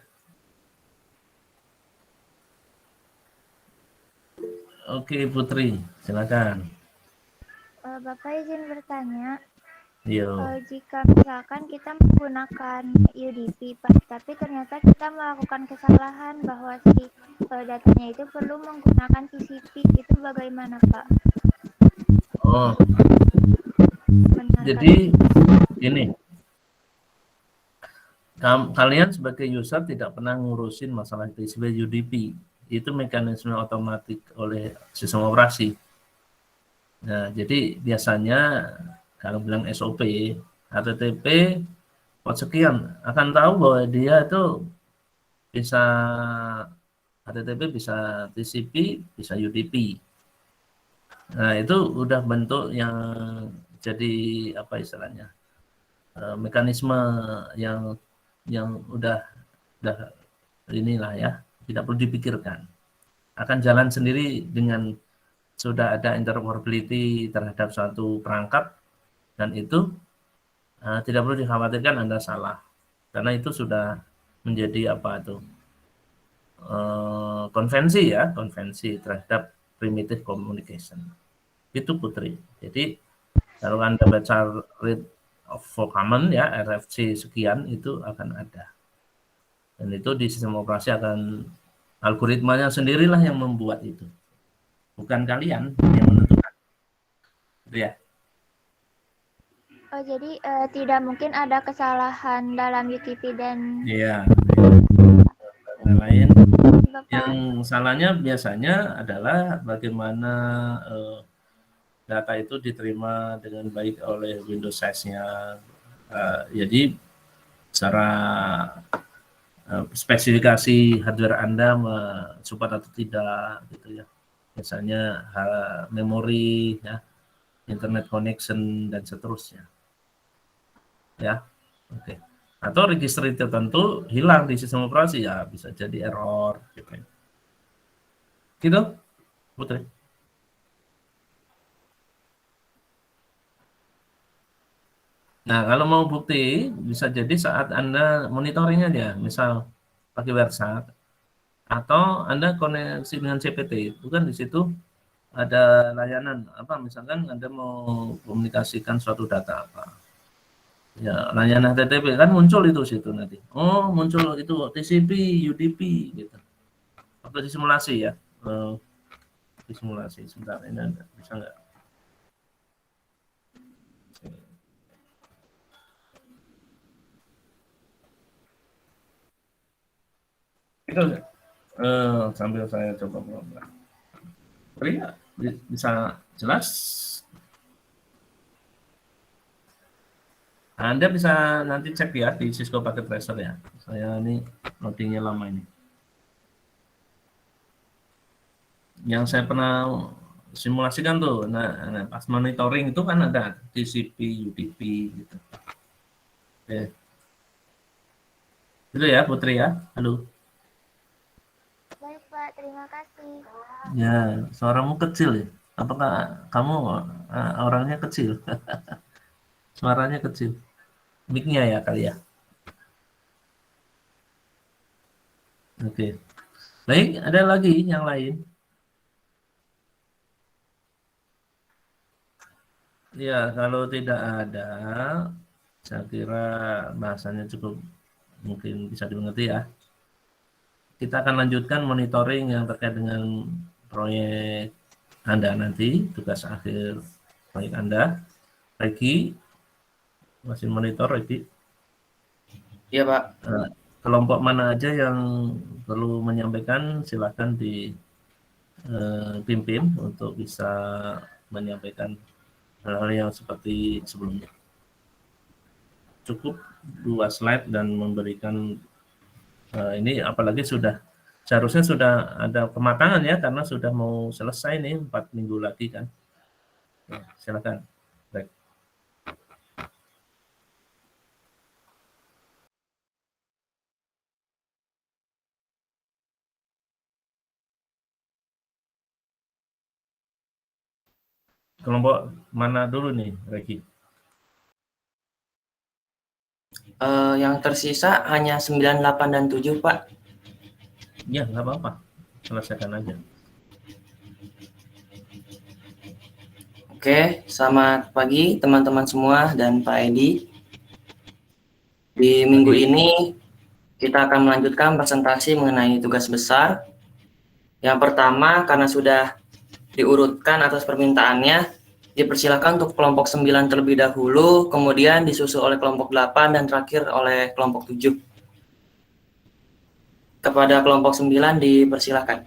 S1: Oke, Putri, silakan.
S2: Bapak izin bertanya,
S1: Yo.
S2: jika misalkan kita menggunakan UDP, Pak, tapi ternyata kita melakukan kesalahan bahwa si datanya itu perlu menggunakan TCP, itu bagaimana, Pak?
S1: Oh,
S2: Benar,
S1: jadi ini kalian sebagai user tidak pernah ngurusin masalah TCP UDP. Itu mekanisme otomatis oleh sistem operasi. Nah, jadi biasanya kalau bilang SOP, HTTP port sekian akan tahu bahwa dia itu bisa HTTP, bisa TCP, bisa UDP. Nah, itu udah bentuk yang jadi apa istilahnya? Mekanisme yang udah inilah ya, tidak perlu dipikirkan. Akan jalan sendiri dengan sudah ada interoperability terhadap suatu perangkat, dan itu tidak perlu dikhawatirkan Anda salah, karena itu sudah menjadi apa itu konvensi ya, konvensi terhadap primitive communication. Itu Putri. Jadi kalau Anda baca read for common ya, RFC sekian itu akan ada. Dan itu di sistem operasi akan algoritmanya sendirilah yang membuat itu. Bukan kalian yang menentukan. Gitu ya.
S2: Oh, jadi tidak mungkin ada kesalahan dalam UTP dan
S1: Iya. Yang lain.
S2: Bapak.
S1: Yang salahnya biasanya adalah bagaimana data itu diterima dengan baik oleh Windows size-nya. Jadi secara spesifikasi hardware Anda support atau tidak gitu ya. Biasanya memori ya, internet connection dan seterusnya. Ya. Oke. Atau registry tertentu hilang di sistem operasi ya, bisa jadi error gitu. Gitu, Putri. Nah, kalau mau bukti, bisa jadi saat Anda monitoring aja, misal pakai WireSat, atau Anda koneksi dengan CPT, itu kan di situ ada layanan, apa misalkan Anda mau komunikasikan suatu data apa. Ya, layanan HTTP kan muncul itu situ nanti. Oh, muncul itu TCP, UDP, gitu. Atau disimulasi ya. Disimulasi, sebentar, ini Anda bisa nggak? Itu sambil saya coba pelan-pelan. Ya, bisa jelas. Anda bisa nanti cek ya di Cisco Packet Tracer ya. Saya ini loadingnya lama ini. Yang saya pernah simulasikan tuh, nah pas monitoring itu kan ada TCP, UDP gitu. Oke. Itu ya Putri ya. Halo.
S2: Baik, Pak, terima kasih.
S1: Ya, suaramu kecil ya. Apakah kamu orangnya kecil? Suaranya kecil. Mic-nya ya kali ya. Oke. Baik, ada lagi yang lain? Ya, kalau tidak ada, saya kira bahasanya cukup mungkin bisa dimengerti ya. Kita akan lanjutkan monitoring yang terkait dengan proyek Anda nanti, tugas akhir proyek Anda. Regi, masih monitor Regi?
S7: Iya Pak.
S1: Kelompok mana aja yang perlu menyampaikan, silakan dipimpin untuk bisa menyampaikan hal-hal yang seperti sebelumnya. Cukup 2 slide dan memberikan ini, apalagi seharusnya sudah ada kematangan ya, karena sudah mau selesai nih 4 minggu lagi kan. Ya, silakan. Baik. Kelompok mana dulu nih, Reki?
S7: Yang tersisa hanya 9, 8, dan 7, Pak.
S1: Ya, nggak apa-apa. Selesaikan aja.
S7: Oke, selamat pagi teman-teman semua dan Pak Edi. Di minggu ini kita akan melanjutkan presentasi mengenai tugas besar. Yang pertama, karena sudah diurutkan atas permintaannya, dipersilakan untuk kelompok 9 terlebih dahulu, kemudian disusul oleh kelompok 8 dan terakhir oleh kelompok 7. Kepada kelompok 9 dipersilakan.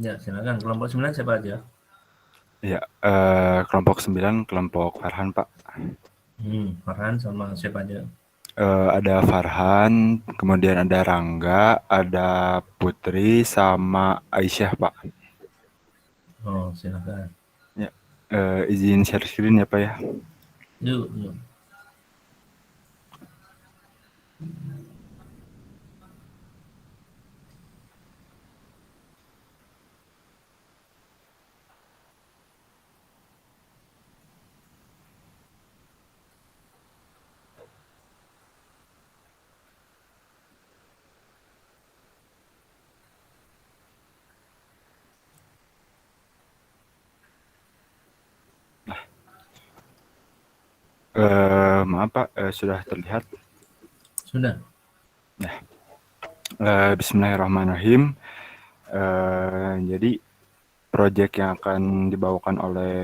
S1: Ya, silakan. Kelompok 9 siapa aja?
S8: Ya, kelompok 9, kelompok Farhan, Pak.
S1: Farhan sama siapa aja?
S8: Ada Farhan, kemudian ada Rangga, ada Putri, sama Aisyah, Pak.
S1: Oh, silakan.
S8: Ya, izin share screen ya, Pak ya.
S1: Yuk.
S8: Maaf, Pak, sudah terlihat?
S1: Sudah.
S8: Nah, Bismillahirrahmanirrahim. Jadi proyek yang akan dibawakan oleh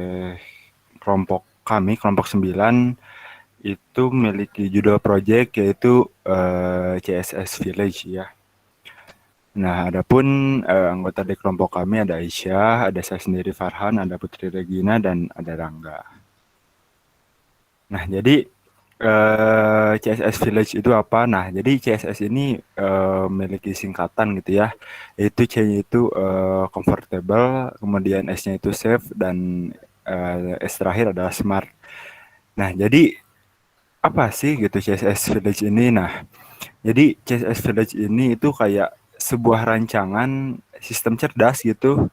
S8: kelompok kami, kelompok 9, itu memiliki judul proyek yaitu CSS Village ya. Nah, adapun anggota dari kelompok kami ada Aisyah, ada saya sendiri Farhan, ada Putri Regina, dan ada Rangga. Nah, jadi CSS Village itu apa? Nah, jadi CSS ini memiliki singkatan gitu ya. Yaitu C-nya itu comfortable, kemudian S-nya itu safe, dan S terakhir adalah smart. Nah, jadi apa sih gitu CSS Village ini? Nah, jadi CSS Village ini itu kayak sebuah rancangan sistem cerdas gitu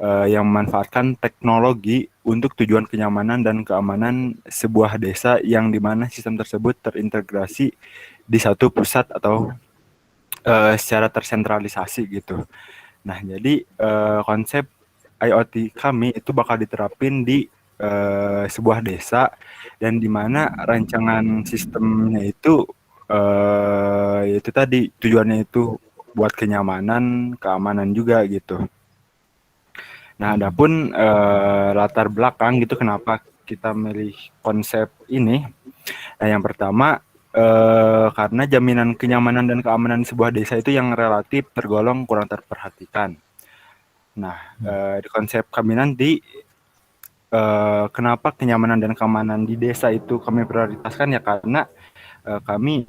S8: yang memanfaatkan teknologi untuk tujuan kenyamanan dan keamanan sebuah desa yang dimana sistem tersebut terintegrasi di satu pusat atau secara tersentralisasi gitu. Nah, jadi konsep IoT kami itu bakal diterapin di sebuah desa dan dimana rancangan sistemnya itu yaitu tadi tujuannya itu buat kenyamanan, keamanan juga gitu. Nah, adapun latar belakang gitu kenapa kita milih konsep ini. Nah, yang pertama karena jaminan kenyamanan dan keamanan sebuah desa itu yang relatif tergolong kurang terperhatikan. Nah, di konsep kami nanti kenapa kenyamanan dan keamanan di desa itu kami prioritaskan ya karena kami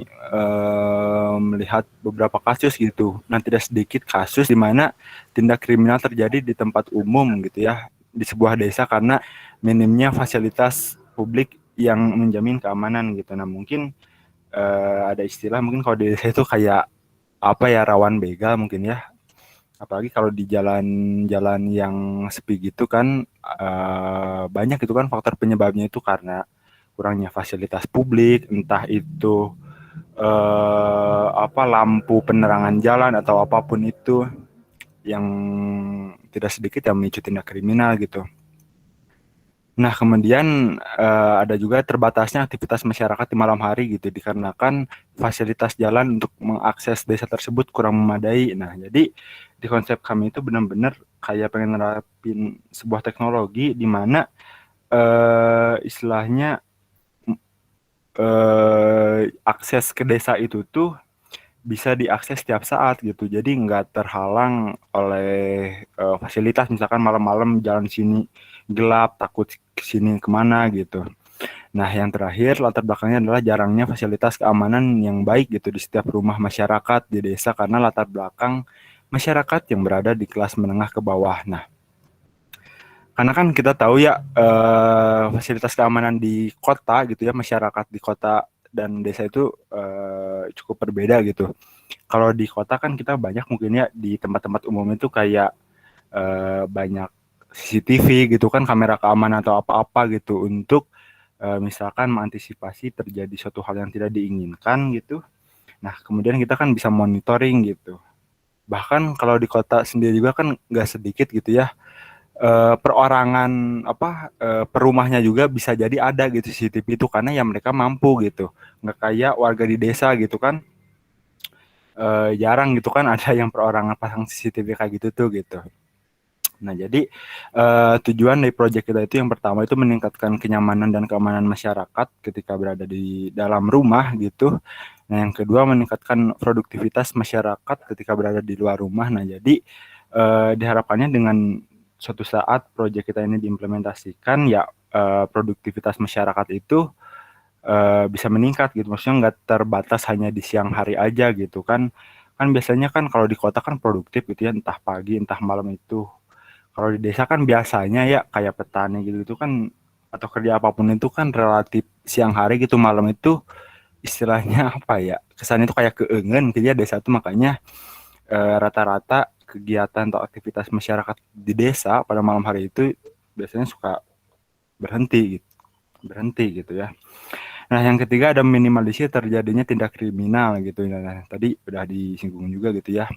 S8: melihat beberapa kasus gitu. Nah, tidak sedikit kasus di mana tindak kriminal terjadi di tempat umum gitu ya, di sebuah desa karena minimnya fasilitas publik yang menjamin keamanan gitu. Nah, mungkin ada istilah mungkin kalau di desa itu kayak apa ya, rawan begal mungkin ya. Apalagi kalau di jalan-jalan yang sepi gitu kan banyak itu kan faktor penyebabnya itu karena kurangnya fasilitas publik, entah itu lampu penerangan jalan atau apapun itu yang tidak sedikit yang memicu tindak kriminal gitu. Nah, kemudian ada juga terbatasnya aktivitas masyarakat di malam hari gitu dikarenakan fasilitas jalan untuk mengakses desa tersebut kurang memadai. Nah, jadi di konsep kami itu benar-benar kayak pengen nerapin sebuah teknologi di mana istilahnya akses ke desa itu tuh bisa diakses setiap saat gitu. Jadi nggak terhalang oleh fasilitas, misalkan malam-malam jalan sini gelap, takut kesini kemana gitu. Nah, yang terakhir latar belakangnya adalah jarangnya fasilitas keamanan yang baik gitu di setiap rumah masyarakat di desa karena latar belakang masyarakat yang berada di kelas menengah ke bawah. Nah, karena kan kita tahu ya fasilitas keamanan di kota gitu ya, masyarakat di kota dan desa itu cukup berbeda gitu. Kalau di kota kan kita banyak mungkin ya di tempat-tempat umum itu kayak banyak CCTV gitu kan, kamera keamanan atau apa-apa gitu untuk misalkan mengantisipasi terjadi suatu hal yang tidak diinginkan gitu. Nah, kemudian kita kan bisa monitoring gitu. Bahkan kalau di kota sendiri juga kan nggak sedikit gitu ya, perorangan per rumahnya juga bisa jadi ada gitu CCTV itu karena ya mereka mampu gitu. Nggak kayak warga di desa gitu kan, jarang gitu kan ada yang perorangan pasang CCTV kayak gitu tuh gitu. Nah, jadi tujuan dari proyek kita itu yang pertama itu meningkatkan kenyamanan dan keamanan masyarakat ketika berada di dalam rumah gitu. Nah, yang kedua meningkatkan produktivitas masyarakat ketika berada di luar rumah. Nah, jadi diharapkannya dengan suatu saat proyek kita ini diimplementasikan ya produktivitas masyarakat itu bisa meningkat gitu. Maksudnya nggak terbatas hanya di siang hari aja gitu kan. Kan biasanya kan kalau di kota kan produktif gitu ya, entah pagi entah malam itu. Kalau di desa kan biasanya ya kayak petani gitu itu kan atau kerja apapun itu kan relatif siang hari gitu, malam itu istilahnya apa ya, kesannya itu kayak keengen gitu ya desa itu. Makanya rata-rata kegiatan atau aktivitas masyarakat di desa pada malam hari itu biasanya suka berhenti gitu ya. Nah, yang ketiga ada minimalisir terjadinya tindak kriminal gitu. Nah, tadi udah disinggung juga gitu ya.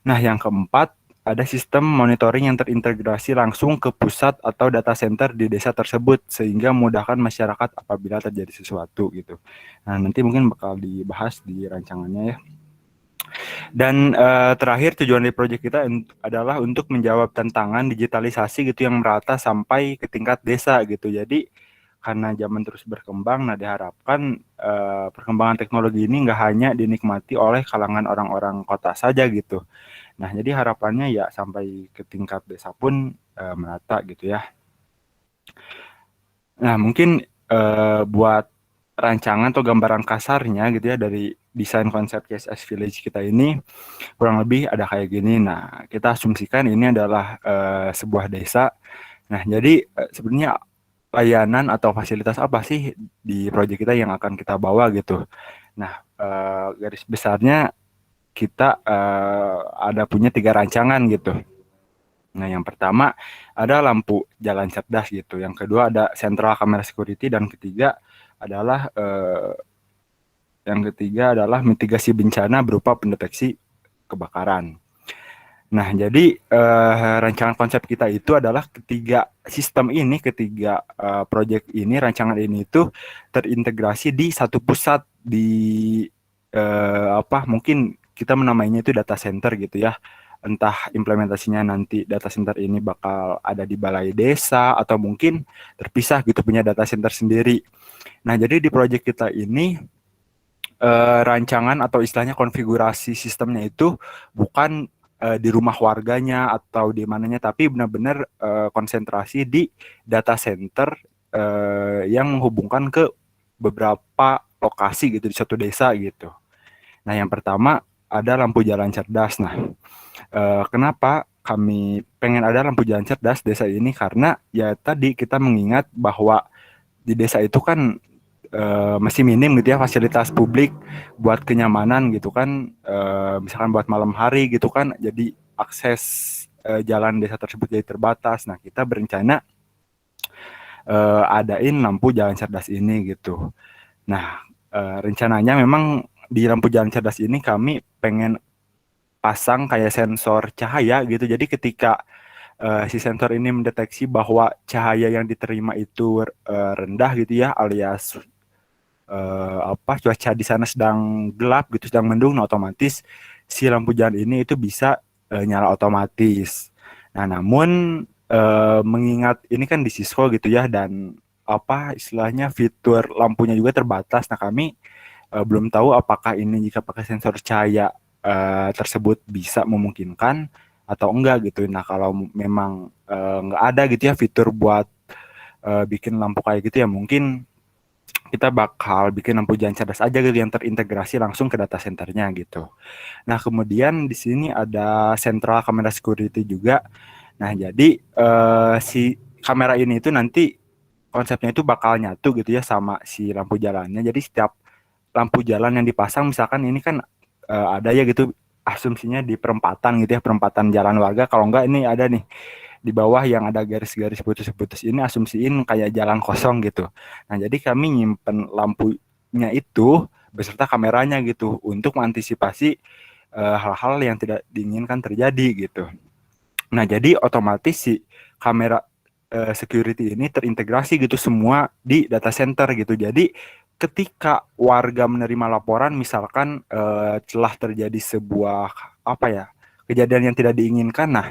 S8: Nah, yang keempat ada sistem monitoring yang terintegrasi langsung ke pusat atau data center di desa tersebut sehingga memudahkan masyarakat apabila terjadi sesuatu gitu. Nah, nanti mungkin bakal dibahas di rancangannya ya. Dan terakhir tujuan dari proyek kita adalah untuk menjawab tantangan digitalisasi gitu yang merata sampai ke tingkat desa gitu. Jadi karena zaman terus berkembang, nah diharapkan perkembangan teknologi ini nggak hanya dinikmati oleh kalangan orang-orang kota saja gitu. Nah, jadi harapannya ya sampai ke tingkat desa pun merata gitu ya. Nah, mungkin buat rancangan atau gambaran kasarnya gitu ya dari desain konsep KSS Village kita ini kurang lebih ada kayak gini. Nah, kita asumsikan ini adalah sebuah desa. Nah, jadi sebenarnya layanan atau fasilitas apa sih di proyek kita yang akan kita bawa gitu. Nah, garis besarnya kita ada punya 3 rancangan gitu. Nah, yang pertama ada lampu jalan cerdas gitu. Yang kedua ada central camera security dan yang ketiga adalah mitigasi bencana berupa pendeteksi kebakaran. Nah, jadi rancangan konsep kita itu adalah ketiga proyek ini, rancangan ini itu terintegrasi di satu pusat di mungkin kita menamainya itu data center gitu ya. Entah implementasinya nanti data center ini bakal ada di balai desa atau mungkin terpisah gitu punya data center sendiri. Nah, jadi di proyek kita ini rancangan atau istilahnya konfigurasi sistemnya itu bukan di rumah warganya atau di mananya, tapi benar-benar konsentrasi di data center yang menghubungkan ke beberapa lokasi gitu di satu desa gitu. Nah, yang pertama ada lampu jalan cerdas. Nah, kenapa kami pengen ada lampu jalan cerdas desa ini? Karena ya tadi kita mengingat bahwa di desa itu kan masih minim gitu ya fasilitas publik buat kenyamanan gitu kan, misalkan buat malam hari gitu kan, jadi akses jalan desa tersebut jadi terbatas. Nah, kita berencana adain lampu jalan cerdas ini gitu. Nah, rencananya memang di lampu jalan cerdas ini kami pengen pasang kayak sensor cahaya gitu. Jadi ketika si sensor ini mendeteksi bahwa cahaya yang diterima itu rendah gitu ya, alias cuaca di sana sedang gelap gitu, sedang mendung, nah otomatis si lampu jalan ini itu bisa nyala otomatis. Nah, namun mengingat ini kan di Cisco gitu ya, dan istilahnya fitur lampunya juga terbatas. Nah, kami belum tahu apakah ini jika pakai sensor cahaya tersebut bisa memungkinkan atau enggak gitu. Nah, kalau memang nggak ada gitu ya fitur buat bikin lampu kayak gitu ya, mungkin kita bakal bikin lampu jalan cerdas aja gitu yang terintegrasi langsung ke data centernya gitu. Nah, kemudian di sini ada central camera security juga. Nah, jadi si kamera ini itu nanti konsepnya itu bakal nyatu gitu ya sama si lampu jalannya. Jadi setiap lampu jalan yang dipasang, misalkan ini kan ada ya gitu asumsinya di perempatan gitu ya, perempatan jalan warga. Kalau enggak ini ada nih di bawah yang ada garis-garis putus-putus, ini asumsiin kayak jalan kosong gitu. Nah, jadi kami nyimpen lampunya itu beserta kameranya gitu untuk mengantisipasi hal-hal yang tidak diinginkan terjadi gitu. Nah, jadi otomatis si kamera security ini terintegrasi gitu semua di data center gitu. Jadi ketika warga menerima laporan misalkan telah terjadi sebuah apa ya, kejadian yang tidak diinginkan. Nah,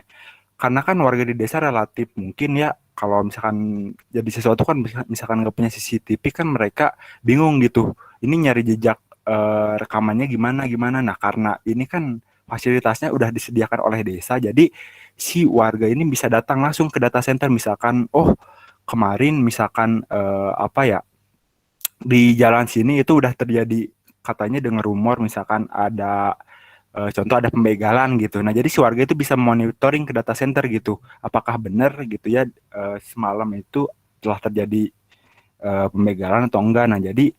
S8: karena kan warga di desa relatif mungkin ya kalau misalkan jadi sesuatu kan misalkan nggak punya CCTV kan mereka bingung gitu. Ini nyari jejak rekamannya gimana gimana. Nah, karena ini kan fasilitasnya udah disediakan oleh desa, jadi si warga ini bisa datang langsung ke data center misalkan, oh kemarin misalkan apa ya, di jalan sini itu udah terjadi katanya dengar rumor misalkan ada contoh ada pembegalan gitu. Nah, jadi si warga itu bisa monitoring ke data center gitu. Apakah benar gitu ya semalam itu telah terjadi pembegalan atau enggak. Nah, jadi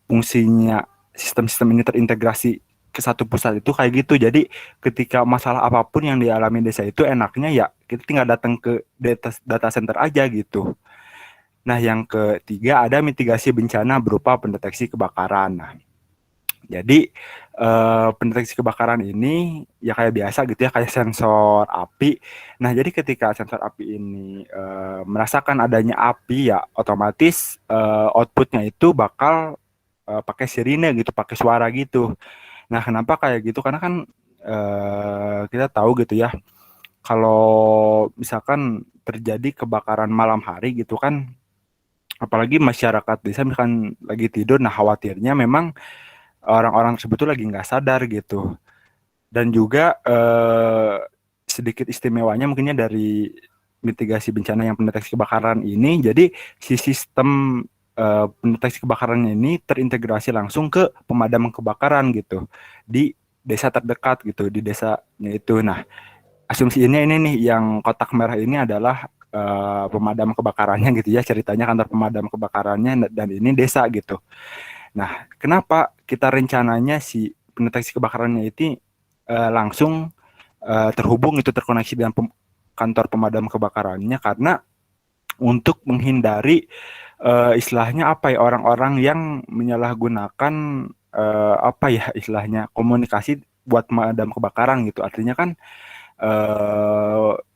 S8: fungsinya sistem-sistem ini terintegrasi ke satu pusat itu kayak gitu. Jadi ketika masalah apapun yang dialami desa itu enaknya ya kita tinggal datang ke data center aja gitu. Nah, yang ketiga ada mitigasi bencana berupa pendeteksi kebakaran. Nah, jadi pendeteksi kebakaran ini ya kayak biasa gitu ya, kayak sensor api. Nah, jadi ketika sensor api ini merasakan adanya api ya otomatis outputnya itu bakal pakai sirine gitu, pakai suara gitu. Nah, kenapa kayak gitu? Karena kan kita tahu gitu ya, kalau misalkan terjadi kebakaran malam hari gitu kan, apalagi masyarakat desa misalkan lagi tidur, nah khawatirnya memang orang-orang tersebut tuh lagi nggak sadar gitu. Dan juga sedikit istimewanya mungkinnya dari mitigasi bencana yang pendeteksi kebakaran ini, jadi si sistem pendeteksi kebakaran ini terintegrasi langsung ke pemadam kebakaran gitu di desa terdekat gitu, di desanya itu. Nah, asumsinya ini nih yang kotak merah ini adalah pemadam kebakarannya gitu ya, ceritanya kantor pemadam kebakarannya dan ini desa gitu. Nah, kenapa kita rencananya si pendeteksi kebakarannya itu langsung terhubung itu terkoneksi dengan kantor pemadam kebakarannya, karena untuk menghindari istilahnya apa ya, orang-orang yang menyalahgunakan apa ya istilahnya komunikasi buat pemadam kebakaran gitu. Artinya kan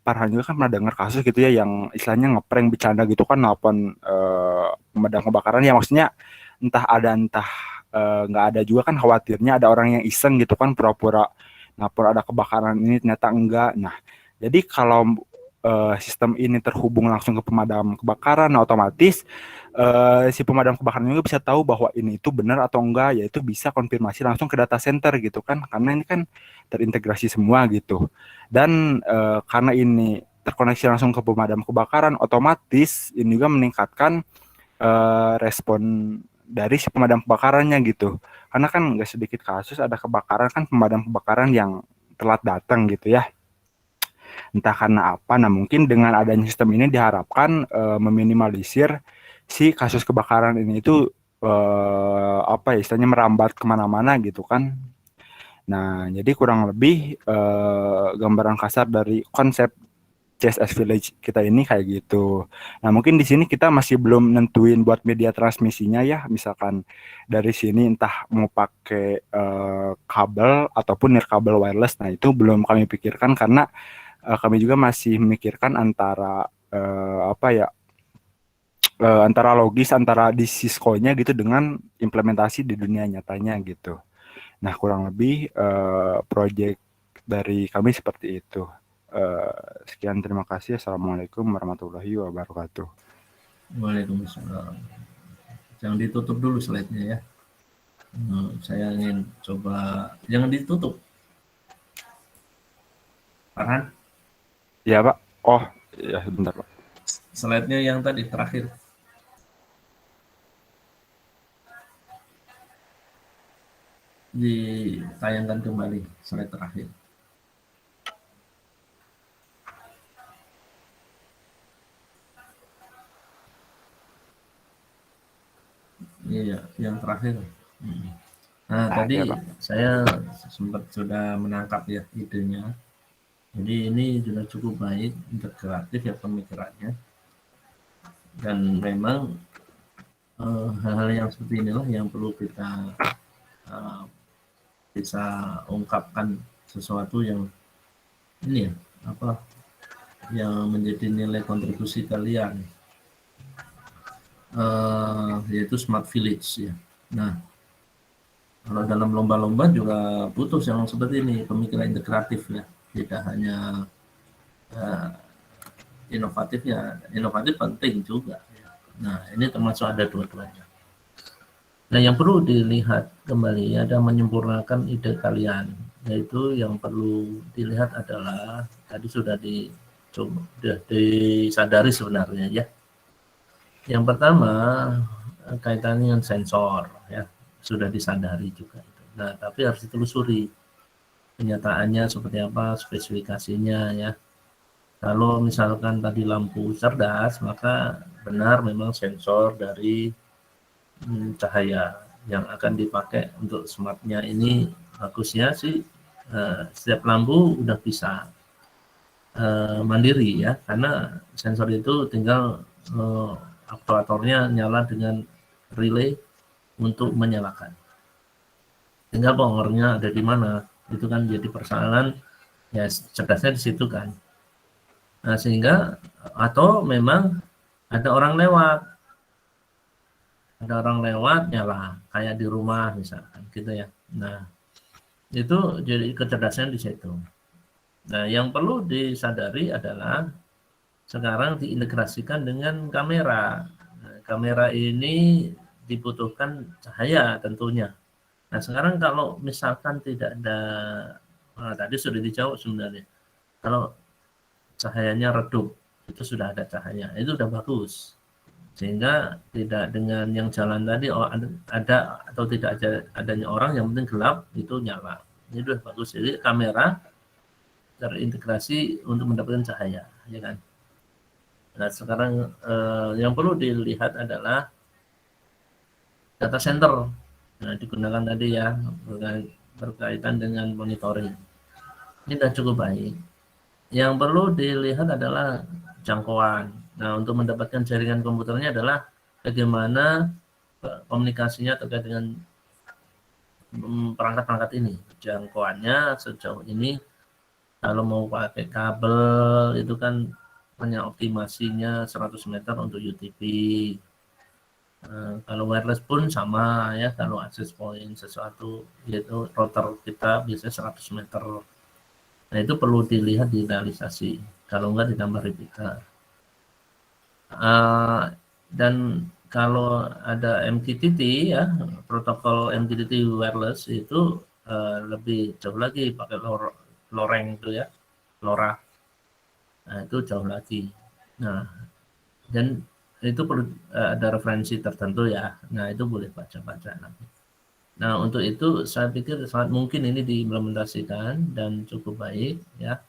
S8: Farhan juga kan pernah dengar kasus gitu ya yang istilahnya ngeprank bercanda gitu kan, nelpon pemadam kebakaran ya, maksudnya entah ada entah nggak ada juga kan, khawatirnya ada orang yang iseng gitu kan pura-pura lapor ada kebakaran ini ternyata enggak. Nah, jadi kalau sistem ini terhubung langsung ke pemadam kebakaran, nah otomatis si pemadam kebakaran juga bisa tahu bahwa ini itu benar atau enggak, yaitu bisa konfirmasi langsung ke data center gitu kan, karena ini kan terintegrasi semua gitu. Dan karena ini terkoneksi langsung ke pemadam kebakaran, otomatis ini juga meningkatkan respon dari si pemadam kebakarannya gitu. Karena kan nggak sedikit kasus ada kebakaran kan pemadam kebakaran yang telat datang gitu ya. Entah karena apa. Nah, mungkin dengan adanya sistem ini diharapkan meminimalisir si kasus kebakaran ini itu apa ya istilahnya merambat kemana-mana gitu kan. Nah, jadi kurang lebih gambaran kasar dari konsep CSS Village kita ini kayak gitu. Nah, mungkin di sini kita masih belum nentuin buat media transmisinya ya. Misalkan dari sini entah mau pakai kabel ataupun nirkabel wireless. Nah, itu belum kami pikirkan karena kami juga masih memikirkan antara apa ya antara logis antara di Cisco-nya gitu dengan implementasi di dunia nyatanya gitu. Nah, kurang lebih project dari kami seperti itu. Sekian, terima kasih. Assalamualaikum warahmatullahi wabarakatuh.
S1: Waalaikumsalam. Jangan ditutup dulu slide-nya ya. Saya ingin coba, jangan ditutup. Farhan?
S8: Ya, Pak. Oh, ya sebentar, Pak.
S1: Slide-nya yang tadi terakhir. Ditayangkan kembali slide terakhir. Iya, yang terakhir. Nah,
S8: Nah,
S1: tadi
S8: ya, Pak.
S1: saya sempat sudah menangkap ya idenya. Jadi ini sudah cukup baik, integratif ya pemikirannya. Dan memang hal-hal yang seperti inilah yang perlu kita bisa ungkapkan sesuatu yang ini ya, apa yang menjadi nilai kontribusi kalian, yaitu smart village ya. Nah, kalau dalam lomba-lomba juga butuh yang seperti ini, pemikiran integratif ya, tidak hanya inovatif ya, inovatif penting juga. Ya. Nah, ini termasuk ada dua-duanya. Nah, yang perlu dilihat kembali ada menyempurnakan ide kalian, yaitu yang perlu dilihat adalah tadi sudah disadari sebenarnya ya. Yang pertama kaitannya dengan sensor ya, sudah disadari juga itu. Nah, tapi harus ditelusuri kenyataannya seperti apa, spesifikasinya ya. Kalau misalkan tadi lampu cerdas, maka benar memang sensor dari cahaya yang akan dipakai untuk smartnya ini bagusnya sih setiap lampu udah bisa mandiri ya, karena sensor itu tinggal aktuatornya nyala dengan relay untuk menyalakan. Tinggal powernya ada di mana, itu kan jadi persoalan ya, cerdasnya di situ kan. Nah, sehingga atau memang ada orang lewat nyala kayak di rumah misalkan gitu ya. Nah, itu jadi kecerdasan di situ. Nah, yang perlu disadari adalah sekarang diintegrasikan dengan kamera. Nah, kamera ini dibutuhkan cahaya tentunya. Nah, sekarang kalau misalkan tidak ada, tadi sudah dijawab sebenarnya. Kalau cahayanya redup, itu sudah ada cahaya, itu udah bagus. Sehingga tidak dengan yang jalan tadi ada atau tidak adanya orang, yang penting gelap itu nyala. Ini udah bagus. Jadi kamera terintegrasi untuk mendapatkan cahaya, ya kan. Nah, sekarang yang perlu dilihat adalah data center. Nah, digunakan tadi ya berkaitan dengan monitoring. Ini sudah cukup baik. Yang perlu dilihat adalah jangkauan. Nah, untuk mendapatkan jaringan komputernya adalah bagaimana komunikasinya terkait dengan perangkat-perangkat ini. Jangkauannya sejauh ini, kalau mau pakai kabel itu kan hanya optimasinya 100 meter untuk UTP. Kalau wireless pun sama ya, kalau access point sesuatu yaitu router kita biasanya 100 meter. Nah, itu perlu dilihat di realisasi, kalau enggak ditambah repeater. Dan kalau ada MQTT ya, protokol MQTT wireless itu lebih jauh lagi, pakai loreng itu ya, LoRa. Nah, itu jauh lagi. Nah, dan itu perlu ada referensi tertentu ya. Nah, itu boleh baca-baca nanti. Nah, untuk itu saya pikir sangat mungkin ini diimplementasikan dan cukup baik ya.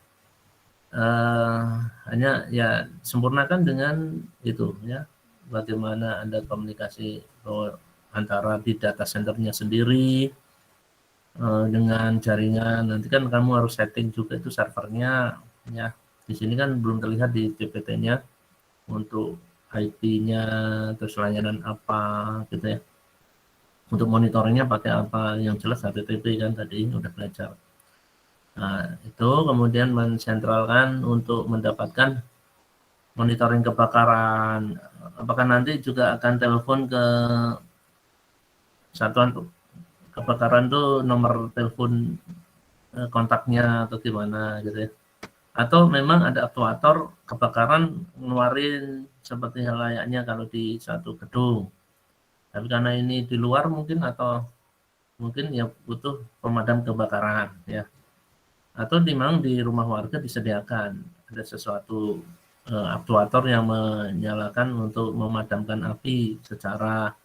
S1: Hanya ya sempurnakan dengan itu ya, bagaimana ada komunikasi antara di data centernya sendiri dengan jaringan. Nanti kan kamu harus setting juga itu servernya ya. Di sini kan belum terlihat di PPT-nya untuk IP-nya, terus layanan apa gitu ya. Untuk monitoringnya pakai apa, yang jelas HTTP kan tadi udah belajar. Nah, itu kemudian mensentralkan untuk mendapatkan monitoring kebakaran. Apakah nanti juga akan telepon ke satuan kebakaran tuh nomor telepon kontaknya atau gimana gitu ya. Atau memang ada aktuator kebakaran ngeluarin seperti layaknya kalau di satu gedung. Tapi karena ini di luar mungkin, atau mungkin ya butuh pemadam kebakaran ya. Atau memang di rumah warga disediakan ada sesuatu aktuator yang menyalakan untuk memadamkan api secara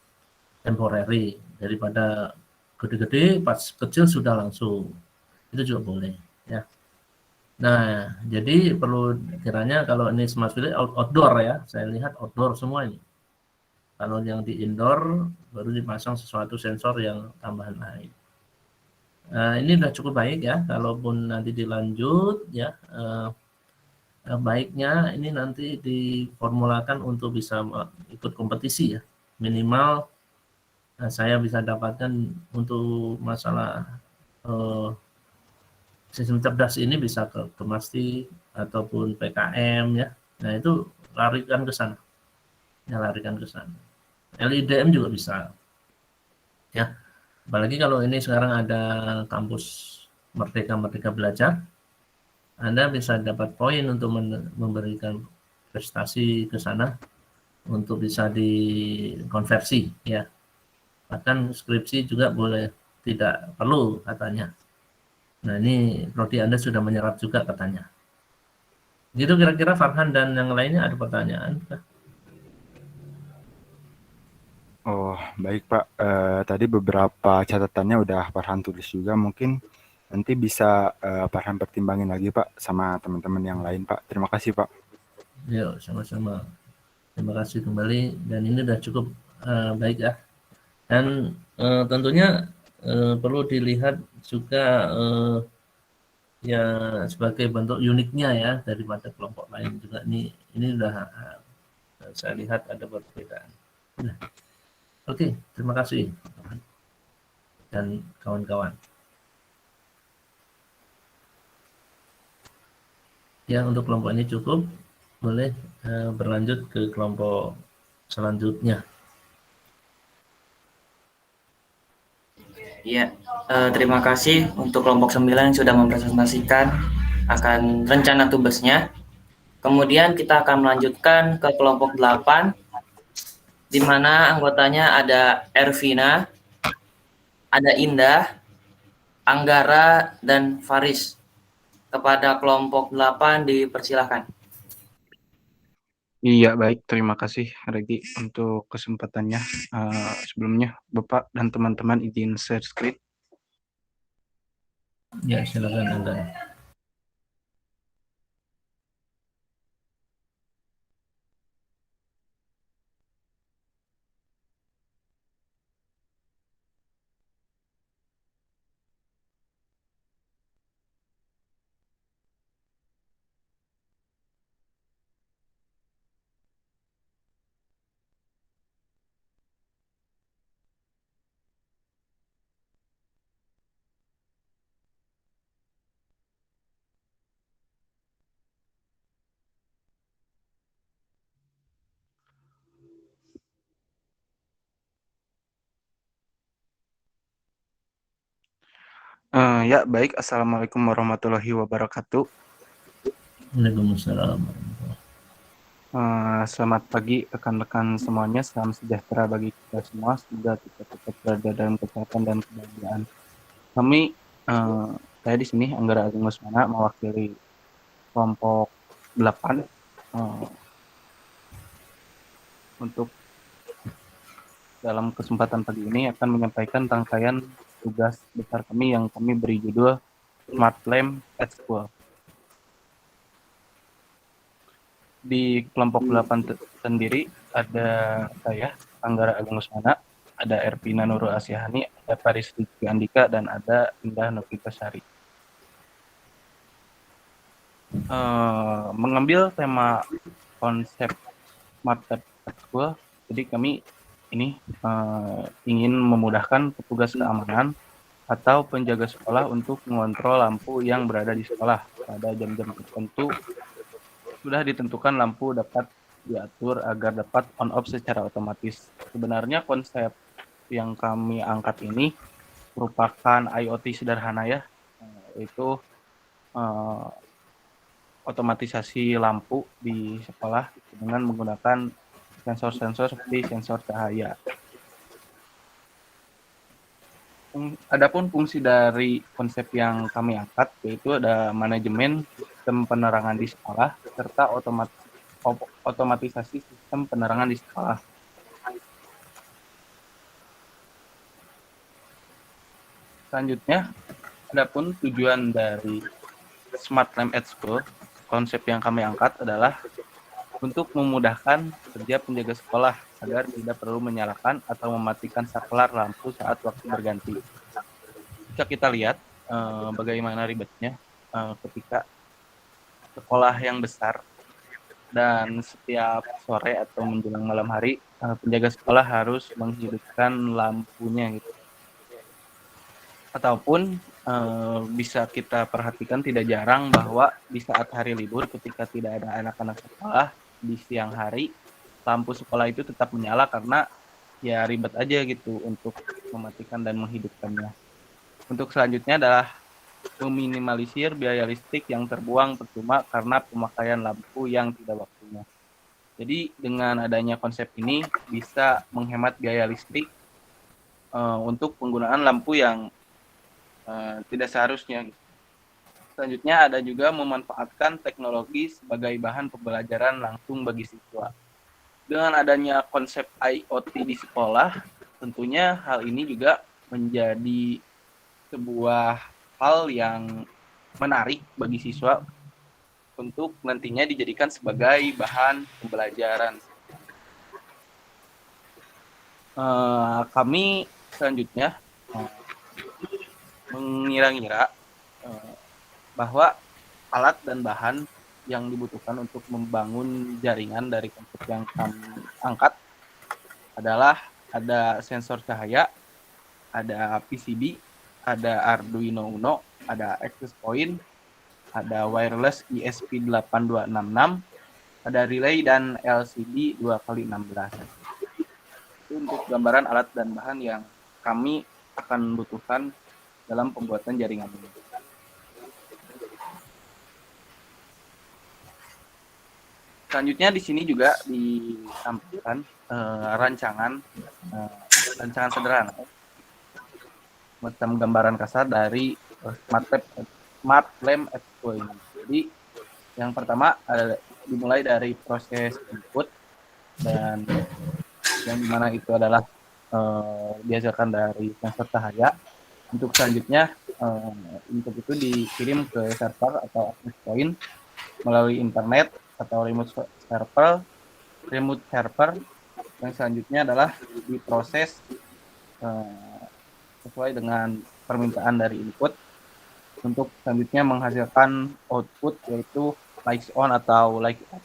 S1: temporary, daripada gede-gede pas kecil sudah langsung. Itu juga boleh ya. Nah, jadi perlu kiranya kalau ini smart village outdoor ya, saya lihat outdoor semua ini. Kalau yang di indoor baru dipasang sesuatu sensor yang tambahan lain. Ini sudah cukup baik ya. Kalaupun nanti dilanjut ya, baiknya ini nanti diformulakan untuk bisa ikut kompetisi ya. Minimal saya bisa dapatkan untuk masalah sistem cerdas ini bisa ke Kemastik ataupun PKM ya. Nah itu larikan ke sana. Ya larikan ke sana. LIDM juga bisa. Ya. Apalagi kalau ini sekarang ada kampus Merdeka Belajar, Anda bisa dapat poin untuk memberikan prestasi ke sana untuk bisa dikonversi ya. Bahkan skripsi juga boleh tidak perlu katanya. Nah ini prodi Anda sudah menyerap juga katanya. Gitu kira-kira Farhan dan yang lainnya ada pertanyaan?
S8: Oh, baik Pak. Tadi beberapa catatannya udah Farhan tulis juga. Mungkin nanti bisa Farhan pertimbangin lagi Pak sama teman-teman yang lain Pak. Terima kasih Pak.
S1: Yuk, sama-sama. Terima kasih kembali. Dan ini udah cukup baik ya. Dan tentunya perlu dilihat juga ya sebagai bentuk uniknya ya daripada kelompok lain juga. Ini udah saya lihat ada perbedaan. Nah. Oke, terima kasih dan kawan-kawan. Ya, untuk kelompok ini cukup. Boleh berlanjut ke kelompok selanjutnya.
S7: Iya, terima kasih untuk kelompok 9 yang sudah mempresentasikan akan rencana tugasnya. Kemudian kita akan melanjutkan ke kelompok 8, di mana anggotanya ada Ervina, ada Indah, Anggara, dan Faris. Kepada kelompok 8 dipersilahkan.
S9: Iya, baik. Terima kasih, Regi, untuk kesempatannya. Sebelumnya, Bapak dan teman-teman izin share screen.
S1: Ya, silakan Anda.
S9: Ya, baik. Assalamualaikum warahmatullahi wabarakatuh.
S1: Waalaikumsalam.
S9: Selamat pagi rekan-rekan semuanya. Salam sejahtera bagi kita semua. Semoga kita tetap berada dalam kesehatan dan kebahagiaan. Kami, saya di sini Anggara Agung Lesmana mewakili kelompok 8 untuk dalam kesempatan pagi ini akan menyampaikan rangkaian tugas besar kami yang kami beri judul Smart Lab at School. Di kelompok 8 sendiri ada saya, Anggara Agung Lesmana, ada Ervina Nurul Asyahani, ada Faris Rizky Andika, dan ada Indah Novitasari. Mengambil tema konsep Smart Lab at School, jadi kami ini ingin memudahkan petugas keamanan atau penjaga sekolah untuk mengontrol lampu yang berada di sekolah pada jam-jam tertentu. Sudah ditentukan lampu dapat diatur agar dapat on-off secara otomatis. Sebenarnya konsep yang kami angkat ini merupakan IoT sederhana ya, yaitu otomatisasi lampu di sekolah dengan menggunakan sensor-sensor seperti sensor cahaya. Adapun fungsi dari konsep yang kami angkat yaitu ada manajemen sistem penerangan di sekolah serta otomatisasi sistem penerangan di sekolah. Selanjutnya, adapun tujuan dari Smart Lab at School, konsep yang kami angkat adalah untuk memudahkan kerja penjaga sekolah agar tidak perlu menyalakan atau mematikan saklar lampu saat waktu berganti. Jika kita lihat bagaimana ribetnya ketika sekolah yang besar dan setiap sore atau menjelang malam hari penjaga sekolah harus menghidupkan lampunya gitu. Ataupun bisa kita perhatikan tidak jarang bahwa di saat hari libur ketika tidak ada anak-anak sekolah di siang hari lampu sekolah itu tetap menyala karena ya ribet aja gitu untuk mematikan dan menghidupkannya. Untuk selanjutnya adalah meminimalisir biaya listrik yang terbuang percuma karena pemakaian lampu yang tidak waktunya. Jadi dengan adanya konsep ini bisa menghemat biaya listrik untuk penggunaan lampu yang tidak seharusnya. Selanjutnya ada juga memanfaatkan teknologi sebagai bahan pembelajaran langsung bagi siswa. Dengan adanya konsep IoT di sekolah, tentunya hal ini juga menjadi sebuah hal yang menarik bagi siswa untuk nantinya dijadikan sebagai bahan pembelajaran. Kami selanjutnya mengira-ngira bahwa alat dan bahan yang dibutuhkan untuk membangun jaringan dari konsep yang kami angkat adalah ada sensor cahaya, ada PCB, ada Arduino Uno, ada access point, ada wireless ESP8266, ada relay dan LCD 2x16. Itu untuk gambaran alat dan bahan yang kami akan butuhkan dalam pembuatan jaringan ini. Selanjutnya di sini juga ditampilkan rancangan sederhana macam gambaran kasar dari Smart Lamp Expo ini. Jadi yang pertama dimulai dari proses input dan yang dimana itu adalah dihasilkan dari sensor cahaya. Untuk selanjutnya input itu dikirim ke server atau access point melalui internet atau remote server. Yang selanjutnya adalah diproses sesuai dengan permintaan dari input untuk selanjutnya menghasilkan output yaitu lights on atau light off,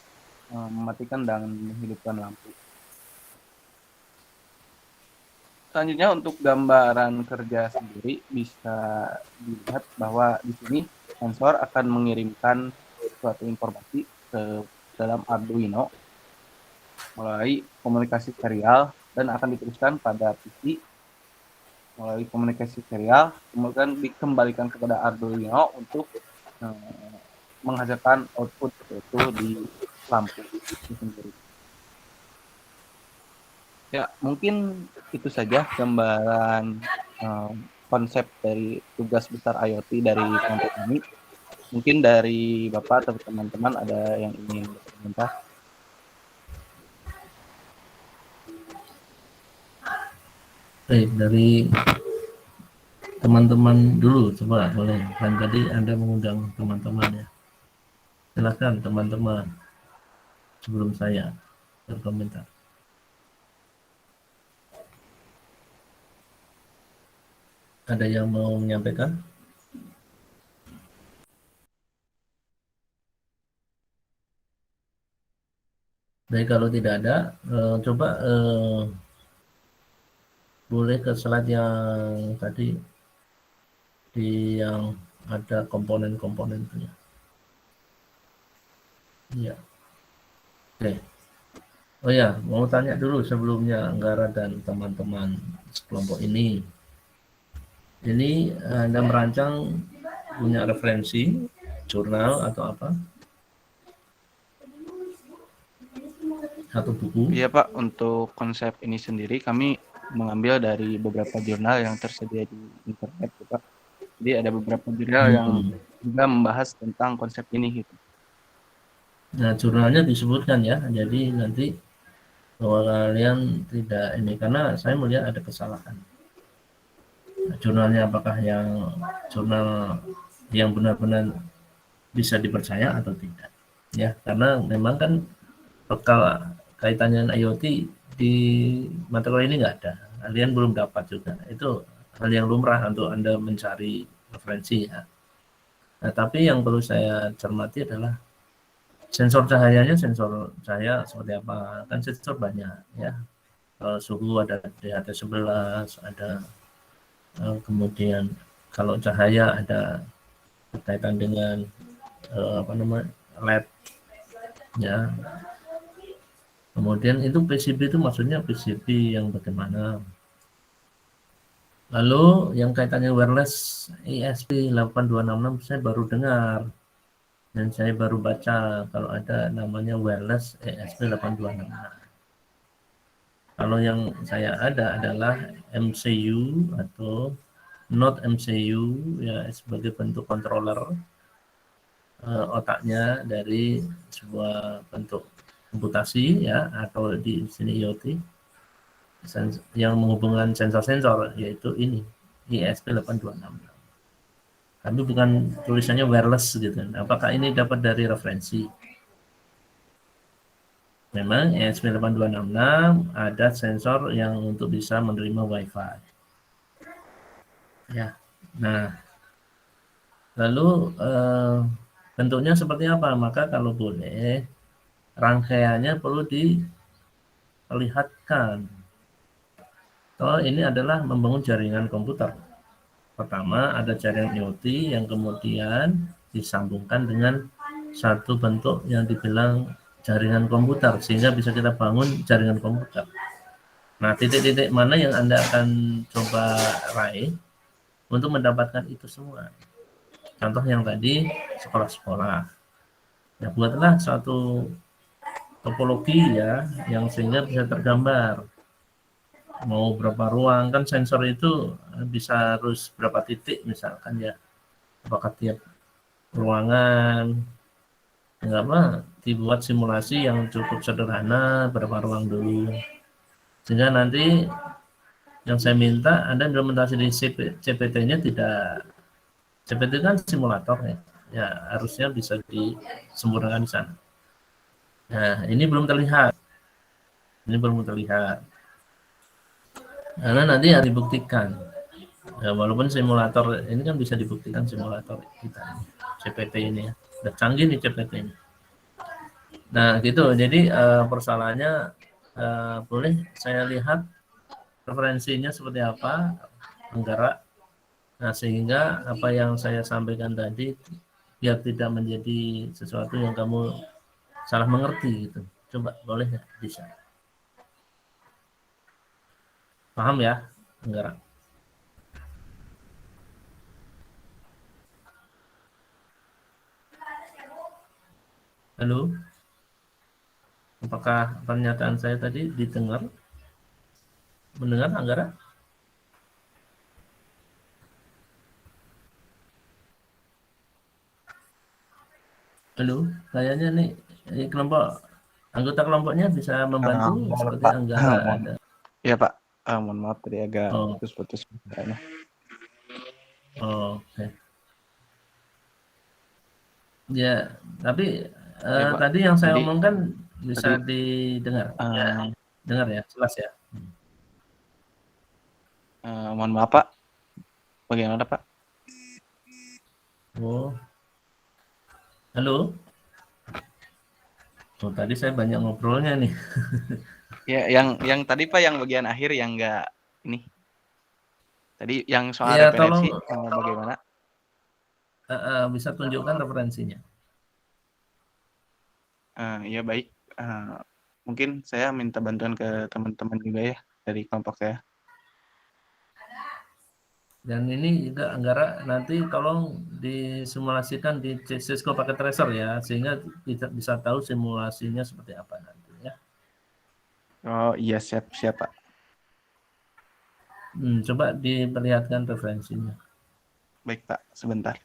S9: mematikan dan menghidupkan lampu. Selanjutnya untuk gambaran kerja sendiri bisa dilihat bahwa di sini sensor akan mengirimkan suatu informasi ke dalam Arduino melalui komunikasi serial dan akan diteruskan pada PC melalui komunikasi serial, kemudian dikembalikan kepada Arduino untuk menghasilkan output yaitu di lampu itu sendiri. Ya, mungkin itu saja gambaran konsep dari tugas besar IoT dari kelompok kami. Mungkin dari Bapak atau teman-teman ada yang ingin berkomentar.
S1: Baik, dari teman-teman dulu coba boleh. Kan tadi Anda mengundang teman-teman ya. Silakan teman-teman sebelum saya berkomentar. Ada yang mau menyampaikan? Baik, kalau tidak ada, coba boleh ke slide yang tadi yang ada komponen-komponennya. Iya. Oke. Oh ya, mau tanya dulu sebelumnya Anggara dan teman-teman sekelompok ini. Ini Anda merancang punya referensi, jurnal atau apa? Satu buku?
S9: Iya Pak, untuk konsep ini sendiri kami mengambil dari beberapa jurnal yang tersedia di internet Pak. Jadi ada beberapa jurnal yang juga membahas tentang konsep ini gitu.
S1: Nah, jurnalnya disebutkan ya, jadi nanti bahwa kalian tidak ini, karena saya melihat ada kesalahan. Jurnalnya apakah yang jurnal yang benar-benar bisa dipercaya atau tidak ya, karena memang kan bekal kaitannya dengan IoT di mata kuliah ini nggak ada, kalian belum dapat juga. Itu hal yang lumrah untuk Anda mencari referensi ya. Nah, tapi yang perlu saya cermati adalah sensor cahayanya, sensor cahaya seperti apa? Kan sensor banyak ya. Suhu ada DHT11, ada kemudian kalau cahaya ada berkaitan dengan LED ya. Kemudian itu PCB itu maksudnya PCB yang bagaimana. Lalu yang kaitannya wireless ESP8266 saya baru dengar dan saya baru baca kalau ada namanya wireless ESP8266. Kalau yang saya ada adalah MCU atau not MCU ya, sebagai bentuk controller otaknya dari sebuah bentuk komputasi ya, atau di sini IoT yang menghubungkan sensor-sensor, yaitu ini ESP8266. Tapi bukan tulisannya wireless gitu. Apakah ini dapat dari referensi? Memang ESP8266 ada sensor yang untuk bisa menerima WiFi. Ya. Nah, lalu bentuknya seperti apa? Maka kalau boleh rangkaiannya perlu diperlihatkan. Oh, ini adalah membangun jaringan komputer. Pertama ada jaringan IoT yang kemudian disambungkan dengan satu bentuk yang dibilang jaringan komputer, sehingga bisa kita bangun jaringan komputer. Nah, titik-titik mana yang Anda akan coba raih untuk mendapatkan itu semua? Contoh yang tadi, sekolah-sekolah. Ya, buatlah satu topologi ya, yang sehingga bisa tergambar. Mau berapa ruang, kan sensor itu bisa harus berapa titik misalkan ya. Apakah tiap ruangan, enggak apa, dibuat simulasi yang cukup sederhana, berapa ruang dulu. Sehingga nanti yang saya minta Anda implementasi di CPT-nya tidak, CPT kan simulator ya. Ya, harusnya bisa disempurnakan di sana. Nah, ini belum terlihat. Ini belum terlihat. Karena nanti harus dibuktikan. Ya, walaupun simulator ini kan bisa dibuktikan, simulator kita CPT ini ya. Udah canggih nih CPT ini. Nah, gitu. Jadi persoalannya boleh saya lihat referensinya seperti apa, Anggara. Nah, sehingga apa yang saya sampaikan tadi biar tidak menjadi sesuatu yang kamu salah mengerti gitu. Coba boleh nggak bisa? Paham ya, Anggara? Halo? Apakah pernyataan saya tadi didengar? Mendengar, Anggara? Halo, kayaknya nih kelompok anggota kelompoknya bisa membantu seperti
S9: Pak.
S1: Anggara ada.
S9: Iya Pak, mohon maaf tadi agak
S1: Oh.
S9: putus-putus suaranya.
S1: Oh, oke. Ya, tapi
S9: Ya, Pak.
S1: tadi yang saya
S9: Jadi,
S1: omongkan bisa didengar.
S9: eh,
S1: Dengar ya, jelas ya.
S9: mohon maaf Pak, bagaimana Pak?
S1: Oh, halo. Oh, tadi saya banyak ngobrolnya nih.
S9: Ya, yang tadi Pak, yang bagian akhir yang enggak ini. Tadi yang soal
S1: Ya,
S9: referensi,
S1: tolong
S9: bagaimana?
S1: bisa tunjukkan referensinya.
S9: Ya baik. Mungkin saya minta bantuan ke teman-teman juga ya dari kelompok saya.
S1: Dan ini juga Anggara nanti tolong disimulasikan di Cisco pakai tracer ya, sehingga kita bisa tahu simulasinya seperti apa nanti ya.
S9: Oh iya, siap Pak.
S1: Coba diperlihatkan referensinya.
S9: Baik Pak, sebentar.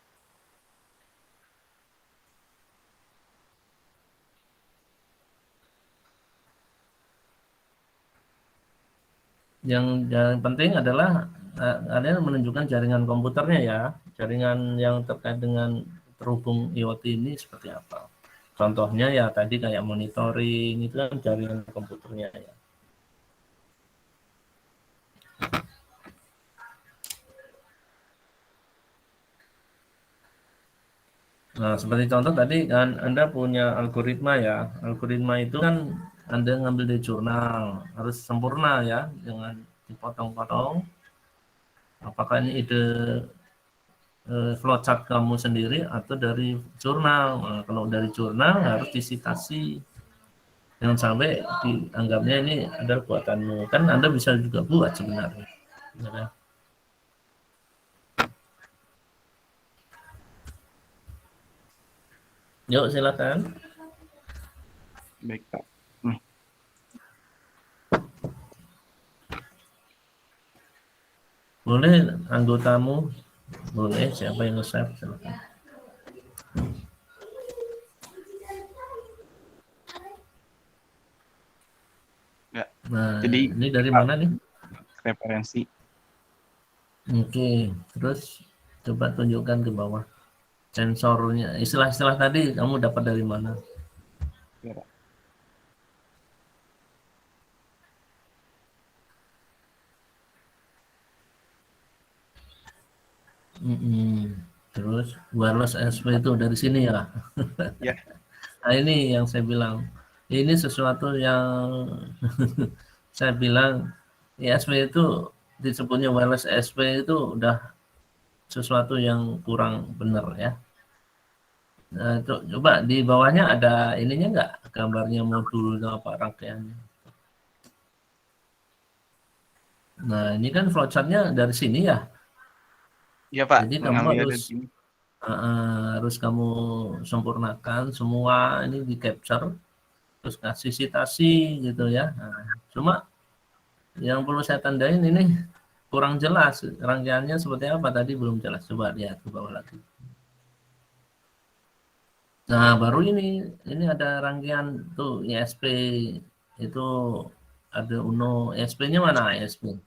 S1: Yang penting adalah kalian menunjukkan jaringan komputernya ya, jaringan yang terkait dengan terhubung IoT ini seperti apa. Contohnya ya tadi kayak monitoring itu kan jaringan komputernya ya. Nah, seperti contoh tadi kan Anda punya algoritma ya. Algoritma itu kan Anda ngambil dari jurnal, harus sempurna ya, jangan dipotong-potong. Apakah ini ide flowchart kamu sendiri atau dari jurnal? Nah, kalau dari jurnal harus disitasi. Jangan sampai dianggapnya ini adalah buatanmu. Kan Anda bisa juga buat sebenarnya. Ya kan? Yuk silakan.
S9: Baik, Pak.
S1: Boleh anggotamu, boleh siapa yang nge-share silakan.
S9: Ya.
S1: Nah,
S9: Jadi
S1: ini dari mana nih?
S9: referensi.
S1: Oke, terus coba tunjukkan ke bawah. Sensornya, istilah-istilah tadi kamu dapat dari mana?
S9: Ya, Pak.
S1: Terus wireless SP itu dari sini ya?
S9: Ya.
S1: Nah ini yang saya bilang, ini sesuatu yang saya bilang ISP itu disebutnya wireless SP itu udah sesuatu yang kurang benar ya. Nah, coba di bawahnya ada ininya enggak, gambarnya modulnya apa rangkaiannya. Nah ini kan flowchartnya dari sini ya.
S9: Iya, Pak.
S1: Jadi kamu
S9: Mengambil
S1: harus
S9: dari sini.
S1: harus kamu sempurnakan semua ini di capture, terus kasih citasi gitu ya. Nah, cuma yang perlu saya tandain ini kurang jelas rangkaiannya seperti apa tadi, belum jelas. Coba lihat ke bawah lagi. Nah baru ini ada rangkaian tuh ISP itu ada UNO. ISP-nya mana ISP?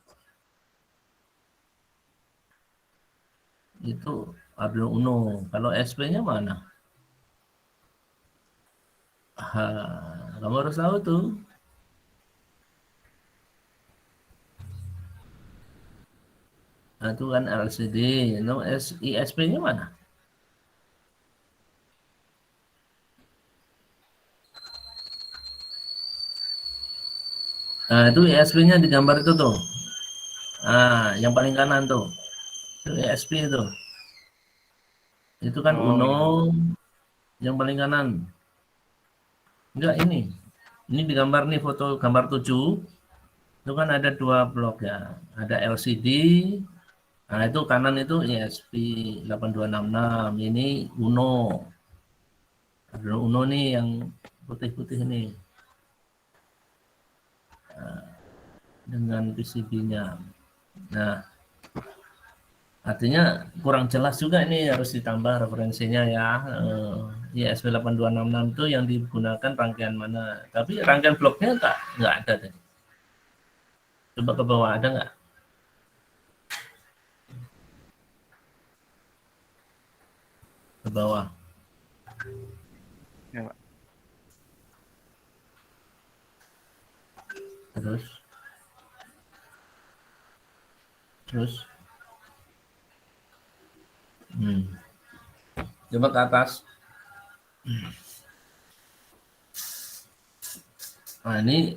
S1: Itu Arduino Uno. Kalau SP-nya mana? Kamu harus tahu tuh. Nah, itu kan LCD. No, ISP-nya mana? Nah, itu ISP-nya di gambar itu tuh. Nah, yang paling kanan tuh. Itu ISP itu. Itu kan Uno yang paling kanan. Enggak ini. Ini di gambar nih, foto gambar 7. Itu kan ada 2 blok ya. Ada LCD. Nah, itu kanan itu ISP 8266. Ini Uno. Ada Uno nih yang putih-putih ini. Nah, dengan PCB-nya. Nah, artinya kurang jelas juga ini, harus ditambah referensinya ya. ISP 8266 itu yang digunakan rangkaian mana? Tapi rangkaian bloknya nggak ada tadi. Coba ke bawah, ada nggak? Ke bawah.
S9: Ya, Pak.
S1: Terus coba ke atas. Nah ini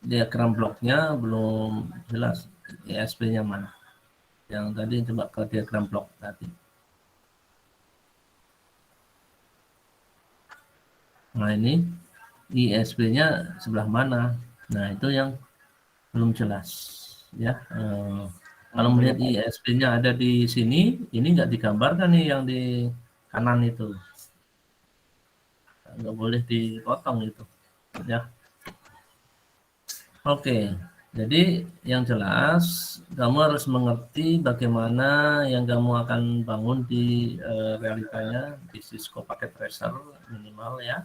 S1: diagram bloknya belum jelas, ISP-nya mana. Yang tadi coba ke diagram blok tadi. Nah ini ISP-nya sebelah mana. Nah itu yang belum jelas ya. Kalau melihat ISP-nya ada di sini, ini nggak digambarkan nih yang di kanan itu. Nggak boleh dipotong itu ya. Oke, jadi yang jelas kamu harus mengerti bagaimana yang kamu akan bangun di realitanya di Cisco Packet Tracer minimal ya.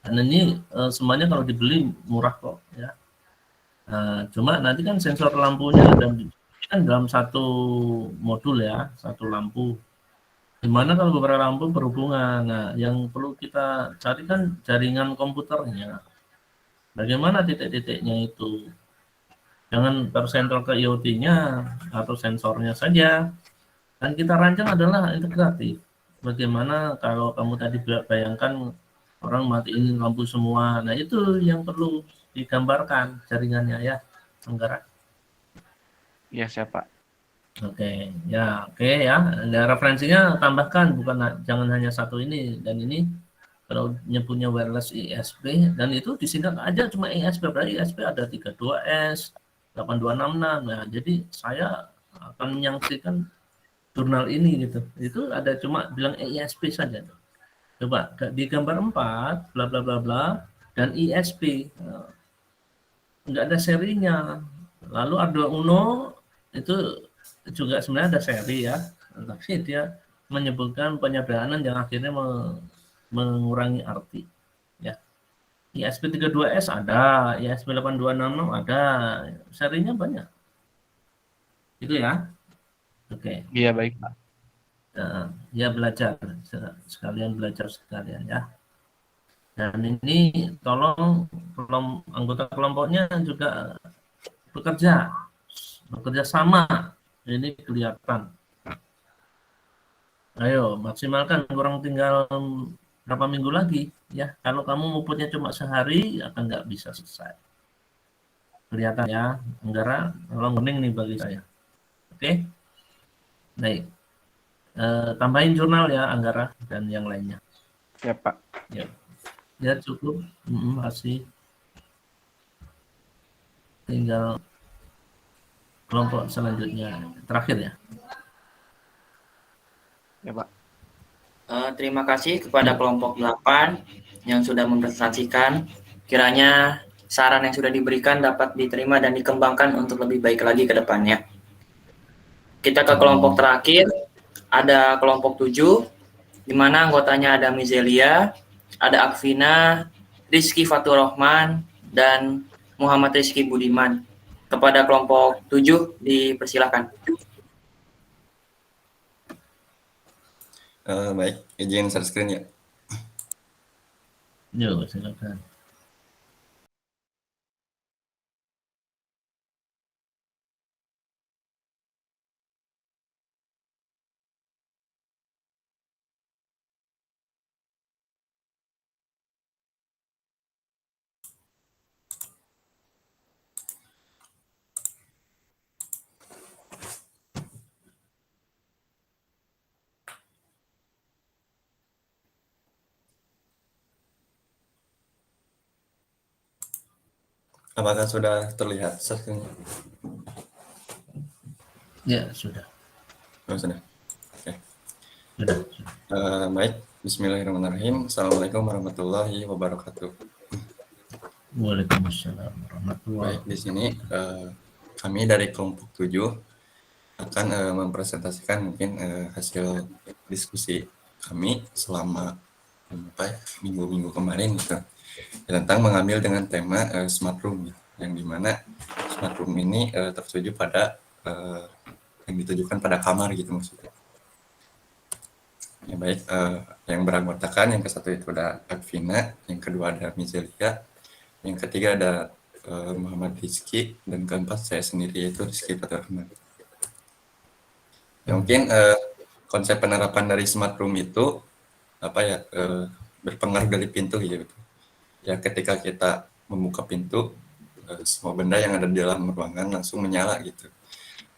S1: Dan ini semuanya kalau dibeli murah kok ya. Cuma nanti kan sensor lampunya ada kan dalam satu modul ya, satu lampu. Gimana kalau beberapa lampu berhubungan? Nah, yang perlu kita cari kan jaringan komputernya. Bagaimana titik-titiknya itu? Jangan tersentral ke IoT-nya atau sensornya saja. Dan kita rancang adalah integratif. bagaimana kalau kamu tadi bayangkan orang matiin lampu semua. Nah, itu yang perlu digambarkan jaringannya ya, Anggara.
S9: Iya, siap, Pak.
S1: Oke, ya, Nah, referensinya tambahkan, bukan jangan hanya satu ini. Dan ini kalau punya wireless ISP, dan itu disingkat aja cuma ISP, berarti ISP ada 32S, 8266. Nah, jadi saya akan menyaksikan jurnal ini gitu. Itu ada cuma bilang ISP saja. Coba di gambar 4, bla bla bla bla, dan ISP. Enggak ada serinya. Lalu Arduino Uno itu juga sebenarnya ada seri ya, tapi dia menyebutkan penyederhanaan yang akhirnya mengurangi arti ya. ISP32S ada, ISP8266 ada, serinya banyak. Itu ya. Oke.
S9: Iya, baik, Pak.
S1: Ya belajar, sekalian belajar sekalian ya. Dan ini tolong anggota kelompoknya juga bekerja sama. Ini kelihatan. Ayo maksimalkan, kurang tinggal berapa minggu lagi ya. Kalau kamu muputnya cuma sehari akan nggak bisa selesai. Kelihatan ya, Anggara, tolong kuning nih bagi saya. Oke, baik. Tambahin jurnal ya Anggara dan yang lainnya.
S9: Siap, Pak.
S1: Ya cukup, masih tinggal kelompok selanjutnya, terakhir ya.
S9: Ya, Pak.
S7: Terima kasih kepada kelompok 8 yang sudah mempresentasikan. Kiranya saran yang sudah diberikan dapat diterima dan dikembangkan untuk lebih baik lagi ke depannya. Kita ke kelompok terakhir, ada kelompok 7, di mana anggotanya ada Mizelia, ada Akvina, Rizky Fatur Rahman, dan Muhammad Rizky Budiman. Kepada kelompok 7 dipersilakan.
S5: Baik, izin share screen ya.
S1: Yuk, silakan.
S5: Apakah sudah terlihat screen-nya?
S1: Ya, sudah.
S5: Oh, sudah. Oke.
S1: Sudah.
S5: Baik, bismillahirrahmanirrahim. Assalamualaikum warahmatullahi wabarakatuh.
S1: Waalaikumsalam warahmatullahi
S5: Baik, di sini kami dari kelompok 7 akan mempresentasikan mungkin hasil diskusi kami selama minggu-minggu kemarin gitu, tentang mengambil dengan tema smart room, yang dimana smart room ini tertuju pada yang ditujukan pada kamar gitu maksudnya. Ya baik, yang beranggotakan yang ke satu itu ada Akvina, yang kedua ada Mizelia, yang ketiga ada Muhammad Rizky, dan keempat saya sendiri yaitu Rizky Fatur Rahman. Ya, mungkin konsep penerapan dari smart room itu berpengaruh dari pintu gitu. Ya ketika kita membuka pintu, semua benda yang ada di dalam ruangan langsung menyala gitu.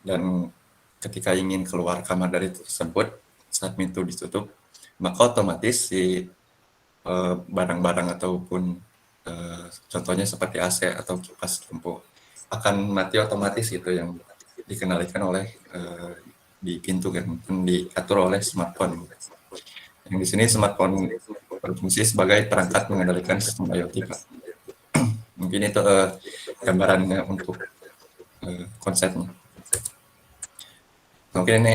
S5: Dan ketika ingin keluar kamar dari tersebut, saat pintu ditutup, maka otomatis si barang-barang ataupun contohnya seperti AC atau kipas lampu akan mati otomatis gitu, yang dikendalikan oleh di pintu kan, diatur oleh smartphone. Yang di sini smartphone berfungsi sebagai perangkat mengendalikan sistem IoT, Pak. Mungkin itu gambarannya untuk konsepnya. Mungkin ini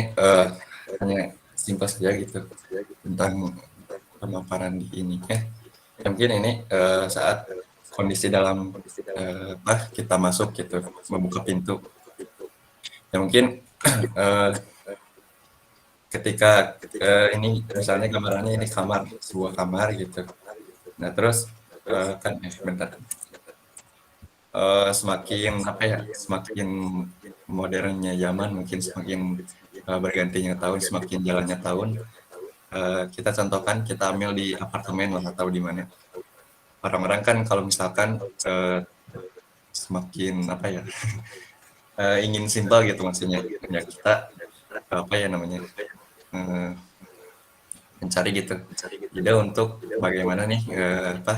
S5: hanya simpel saja gitu tentang pemaparan di ini ya. Mungkin ini saat kondisi dalam kita masuk gitu, membuka pintu. Ya mungkin ketika ini misalnya gambarannya ini kamar, sebuah kamar gitu. Nah terus semakin modernnya zaman, mungkin semakin bergantinya tahun, semakin jalannya tahun, kita contohkan kita ambil di apartemen lah atau di mana. Orang-orang kan kalau misalkan semakin apa ya ingin simpel gitu maksudnya ya kita apa ya namanya mencari gitu. Jadi untuk bagaimana nih apa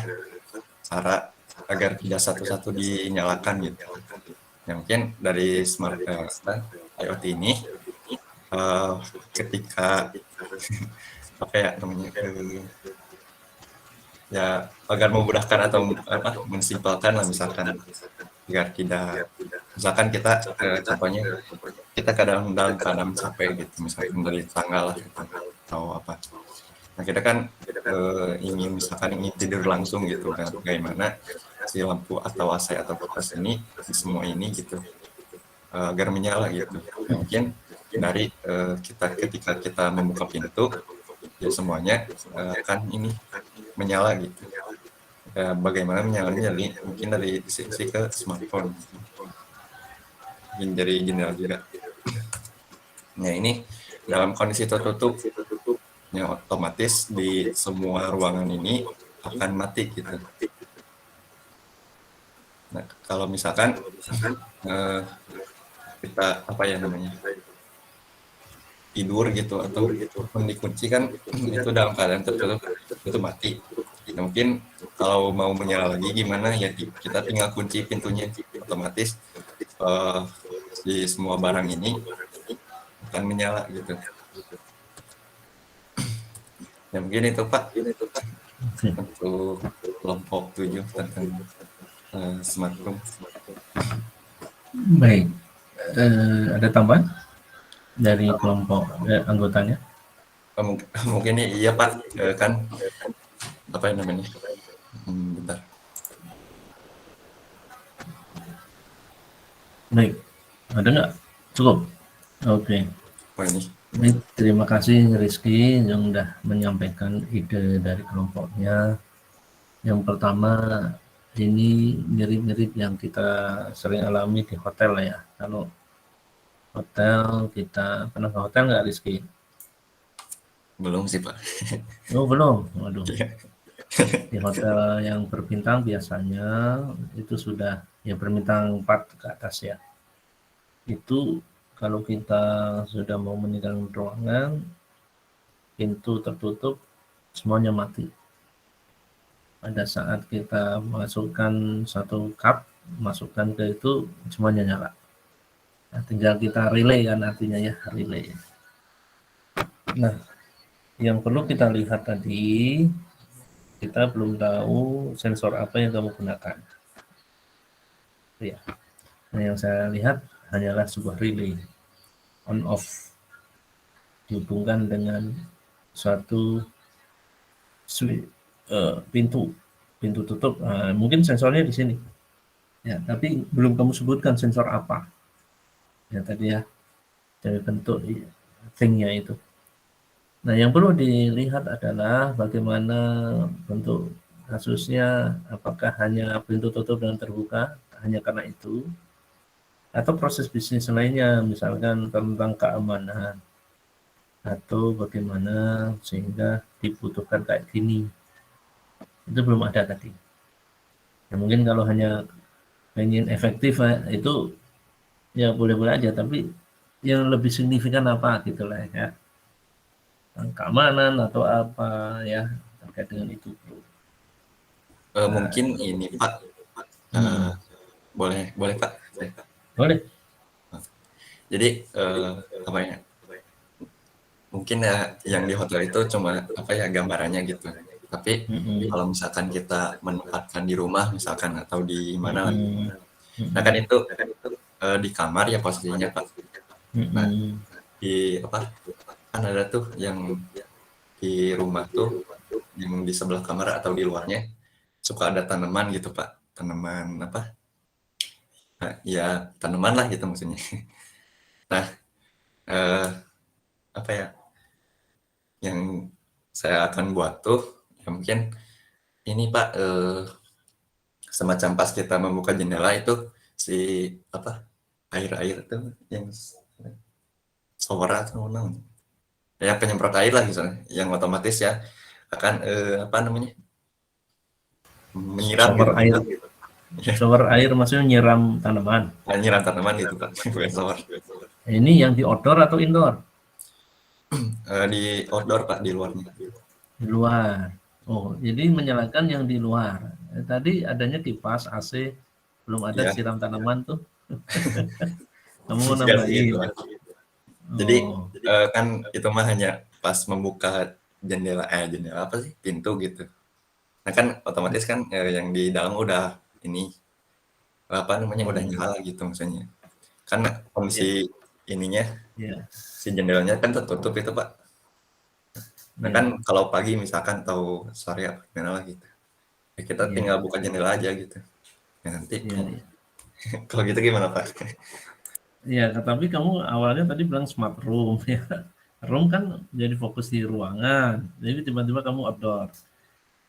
S5: cara agar tidak satu-satu dinyalakan gitu. Ya, mungkin dari smart IoT ini ketika apa ya namanya ya agar memudahkan atau apa mensimpelkan lah misalkan agar tidak misalkan kita contohnya kita kadang dalam keadaan capek gitu misalkan dari tanggal lah gitu, atau apa nah kita kan ingin misalkan ingin tidur langsung gitu kan bagaimana si lampu atau AC atau kulkas ini semua ini gitu agar menyala gitu mungkin dari kita ketika kita membuka pintu ya semuanya akan ini menyala gitu bagaimana menyalanya dari mungkin dari sisi ke smartphone mungkin dari jendela juga nah ini dalam kondisi tertutup ya otomatis di semua ruangan ini akan mati gitu nah kalau misalkan kita apa ya namanya tidur gitu atau dikunci kan itu dalam keadaan tertutup itu mati nah, mungkin kalau mau menyala lagi gimana ya kita tinggal kunci pintunya otomatis di semua barang ini akan menyala gitu ya mungkin itu Pak untuk kelompok 7 tentang smart home.
S1: Baik, ada tambahan dari kelompok anggotanya?
S5: Mungkin iya Pak, kan apa yang namanya? Bentar.
S1: Baik, ada nggak? Cukup? Oke.
S5: Oh ini.
S1: Baik, terima kasih Rizky yang sudah menyampaikan ide dari kelompoknya. Yang pertama, ini mirip-mirip yang kita sering alami di hotel lah ya. Kalau hotel kita pernah ke hotel nggak Rizky?
S5: Belum sih Pak.
S1: Oh belum, waduh. Di hotel yang berbintang biasanya itu sudah ya berbintang 4 ke atas ya. Itu kalau kita sudah mau meninggalkan ruangan, pintu tertutup, semuanya mati. Pada saat kita masukkan satu cup, masukkan ke itu, semuanya nyala. Nah, tinggal kita relay kan artinya ya, relay. Nah, yang perlu kita lihat tadi, kita belum tahu sensor apa yang kamu gunakan. Ya. Nah, yang saya lihat hanyalah sebuah relay on off dihubungkan dengan suatu pintu tutup. Mungkin sensornya di sini. Ya, tapi belum kamu sebutkan sensor apa. Ya tadi ya dari bentuk thing-nya itu. Nah, yang perlu dilihat adalah bagaimana bentuk kasusnya, apakah hanya pintu tutup dan terbuka hanya karena itu, atau proses bisnis lainnya, misalkan tentang keamanan, atau bagaimana sehingga dibutuhkan kayak gini. Itu belum ada tadi. Ya, mungkin kalau hanya ingin efektif itu ya boleh-boleh aja, tapi yang lebih signifikan apa gitu lah ya. Keamanan atau apa ya terkait dengan itu.
S5: Mungkin ini Pak. Boleh Pak?
S1: Boleh.
S5: Jadi apa ya? Mungkin ya yang di hotel itu cuma apa ya gambarannya gitu. Tapi kalau misalkan kita menempatkan di rumah misalkan atau di mana, nah kan itu di kamar ya posisinya Pak. Nah di apa? Kan ada tuh yang di rumah tuh yang di sebelah kamar atau di luarnya suka ada tanaman gitu Pak. Tanaman apa? Nah, ya tanaman lah gitu maksudnya. Nah apa ya? Yang saya akan buat tuh ya mungkin ini Pak semacam pas kita membuka jendela itu si apa air tuh yang suara atau naon ya penyemprot air lah misalnya, yang otomatis ya akan apa namanya menyiram
S1: Shower
S5: gitu.
S1: air.
S5: Ya,
S1: Shower air maksudnya nyiram tanaman.
S5: nyiram tanaman gitu Pak, bukan shower.
S1: Ini yang di outdoor atau indoor?
S5: Di outdoor Pak, di luarnya.
S1: Di luar. Oh, jadi menyalakan yang di luar. Tadi adanya kipas AC, belum ada
S5: Ya.
S1: siram tanaman tuh. Kamu mau
S5: Enggak sih,
S1: nambahin?
S5: gitu, Pak. Jadi
S1: Oh,
S5: kan itu mah hanya pas membuka jendela apa sih, pintu gitu. Nah kan otomatis kan yang di dalam udah ini apa namanya udah nyala gitu maksudnya. Karena kondisi ininya
S1: ya.
S5: si jendelanya kan tertutup itu Pak. Nah
S1: Ya.
S5: kan kalau pagi misalkan atau sore apa gimana lah gitu. Ya kita
S1: Iya.
S5: tinggal buka jendela aja gitu. Ya nanti
S1: Iya, iya.
S5: kalau gitu gimana Pak?
S1: Ya, tapi kamu awalnya tadi bilang smart room ya. Room kan jadi fokus di ruangan. Jadi tiba-tiba kamu outdoor.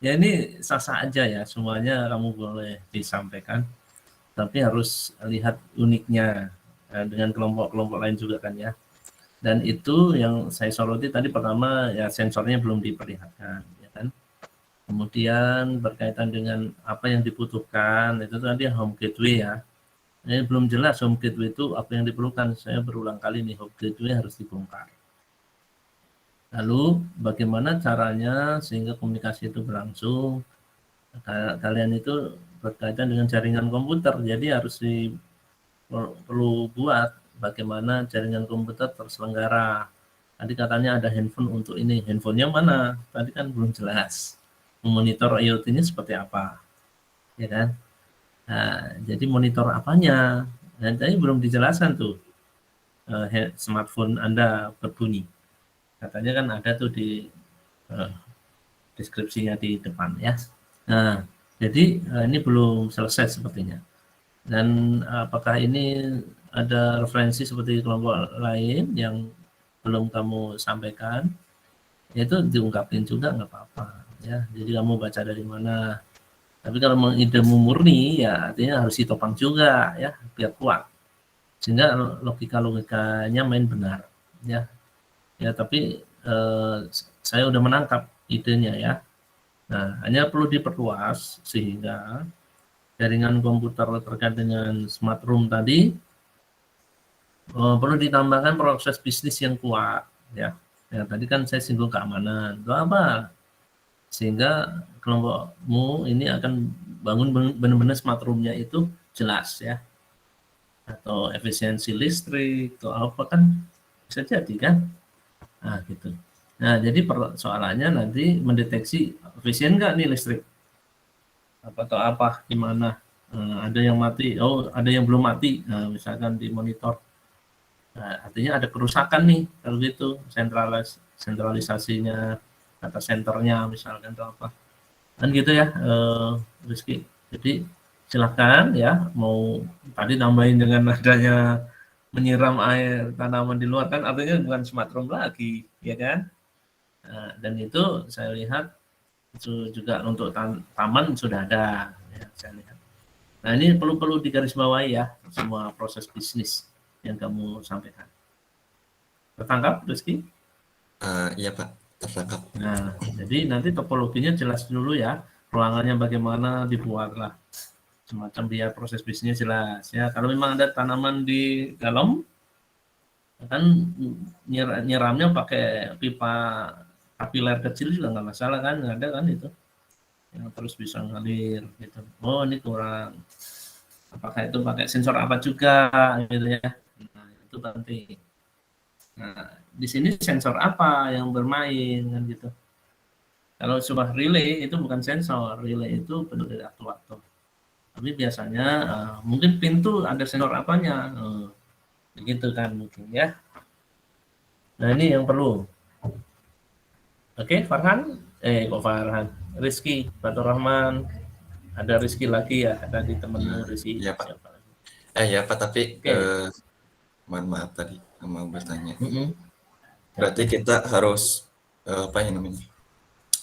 S1: Ya ini sah-sah aja ya, semuanya kamu boleh disampaikan. Tapi harus lihat uniknya dengan kelompok-kelompok lain juga kan ya. Dan itu yang saya soroti tadi pertama ya sensornya belum diperlihatkan ya kan. Kemudian berkaitan dengan apa yang dibutuhkan itu tadi home gateway ya. Ini belum jelas home gateway itu apa yang diperlukan. Saya berulang kali nih home gateway harus dibongkar. Lalu bagaimana caranya sehingga komunikasi itu berlangsung? Kalian itu berkaitan dengan jaringan komputer, jadi harus perlu buat bagaimana jaringan komputer terselenggara. Tadi katanya ada handphone untuk ini, handphonenya mana? Tadi kan belum jelas. Memonitor IoT-nya seperti apa, ya kan? Nah, jadi monitor apanya? Dan tadi belum dijelaskan tuh. Smartphone Anda berbunyi. Katanya kan ada tuh di deskripsinya di depan ya. Nah, jadi ini belum selesai sepertinya. Dan apakah ini ada referensi seperti kelompok lain yang belum kamu sampaikan? Itu diungkapin juga nggak apa-apa ya. Jadi kamu baca dari mana? Tapi kalau mau idemu murni ya artinya harus ditopang juga ya biar kuat. Sehingga logikanya main benar ya. Ya tapi saya udah menangkap idenya ya. Nah, hanya perlu diperluas sehingga jaringan komputer terkait dengan smart room tadi perlu ditambahkan proses bisnis yang kuat ya. Ya tadi kan saya singgung keamanan. Itu apa? Sehingga kelompokmu ini akan bangun benar-benar smart room-nya itu jelas ya. Atau efisiensi listrik atau apa kan bisa jadi kan. Nah, gitu. Nah, jadi persoalannya nanti mendeteksi efisien nggak nih listrik? Atau apa, gimana? Ada yang mati, oh ada yang belum mati, nah, misalkan di monitor. Nah, artinya ada kerusakan nih, kalau gitu, sentralisasinya, data centernya misalkan atau apa. Kan gitu ya, Rizky. Jadi silahkan ya, mau tadi nambahin dengan adanya menyiram air tanaman di luar kan artinya bukan smart room lagi, ya kan? Nah, dan itu saya lihat itu juga untuk taman sudah ada, ya, saya lihat. Nah ini perlu digarisbawahi ya semua proses bisnis yang kamu sampaikan. Tertangkap, Rizky?
S5: Iya Pak, tertangkap.
S1: Nah, jadi nanti topologinya jelas dulu ya, ruangannya bagaimana dibuatlah. Semacam biar proses bisnisnya jelas ya. Kalau memang ada tanaman di dalam kan nyiramnya pakai pipa kapiler kecil juga nggak masalah kan, nggak ada kan itu yang terus bisa ngalir gitu. Oh ini kurang, apakah itu pakai sensor apa juga gitu ya. Nah itu penting. Nah di sini sensor apa yang bermain kan gitu. Kalau sebuah relay itu bukan sensor, relay itu bentuk dari aktuator. Tapi biasanya mungkin pintu ada sensor apanya, begitu kan mungkin ya. Nah ini yang perlu. Oke, Farhan, kok Farhan, Rizky, Batur Rahman, ada Rizky lagi ya, tadi temenmu Rizky.
S5: Iya Pak. Ya Pak, tapi mohon maaf tadi mau bertanya. Berarti kita harus apa yang namanya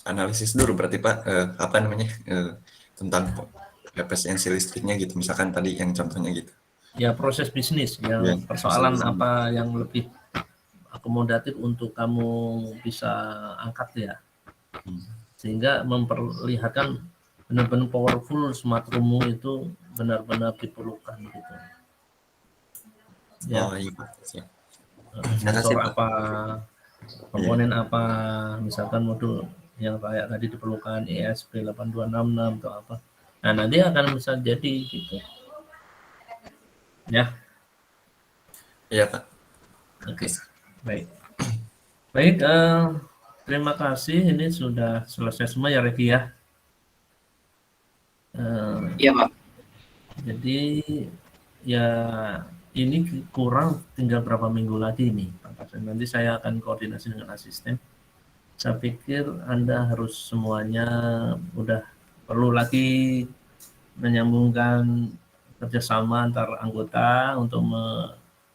S5: analisis dulu berarti Pak, apa namanya tentang efisiensi listriknya gitu, misalkan tadi yang contohnya gitu.
S1: Ya proses bisnis, yang persoalan apa yang lebih akomodatif untuk kamu bisa angkat ya, sehingga memperlihatkan benar-benar powerful smart room itu benar-benar diperlukan gitu ya.
S5: Oh iya, siap.
S1: Sensor
S5: Pak.
S1: apa, komponen apa, misalkan modul yang kayak tadi diperlukan ESP8266 atau apa, nah nanti akan bisa jadi gitu ya.
S5: Iya Pak.
S1: Oke, baik. Baik, terima kasih. Ini sudah selesai semua ya, Reki ya.
S7: Iya Pak.
S1: Jadi ya ini kurang tinggal berapa minggu lagi nih, Pak Kasen. Nanti saya akan koordinasi dengan asisten. Saya pikir Anda harus semuanya udah perlu lagi menyambungkan kerjasama antar anggota untuk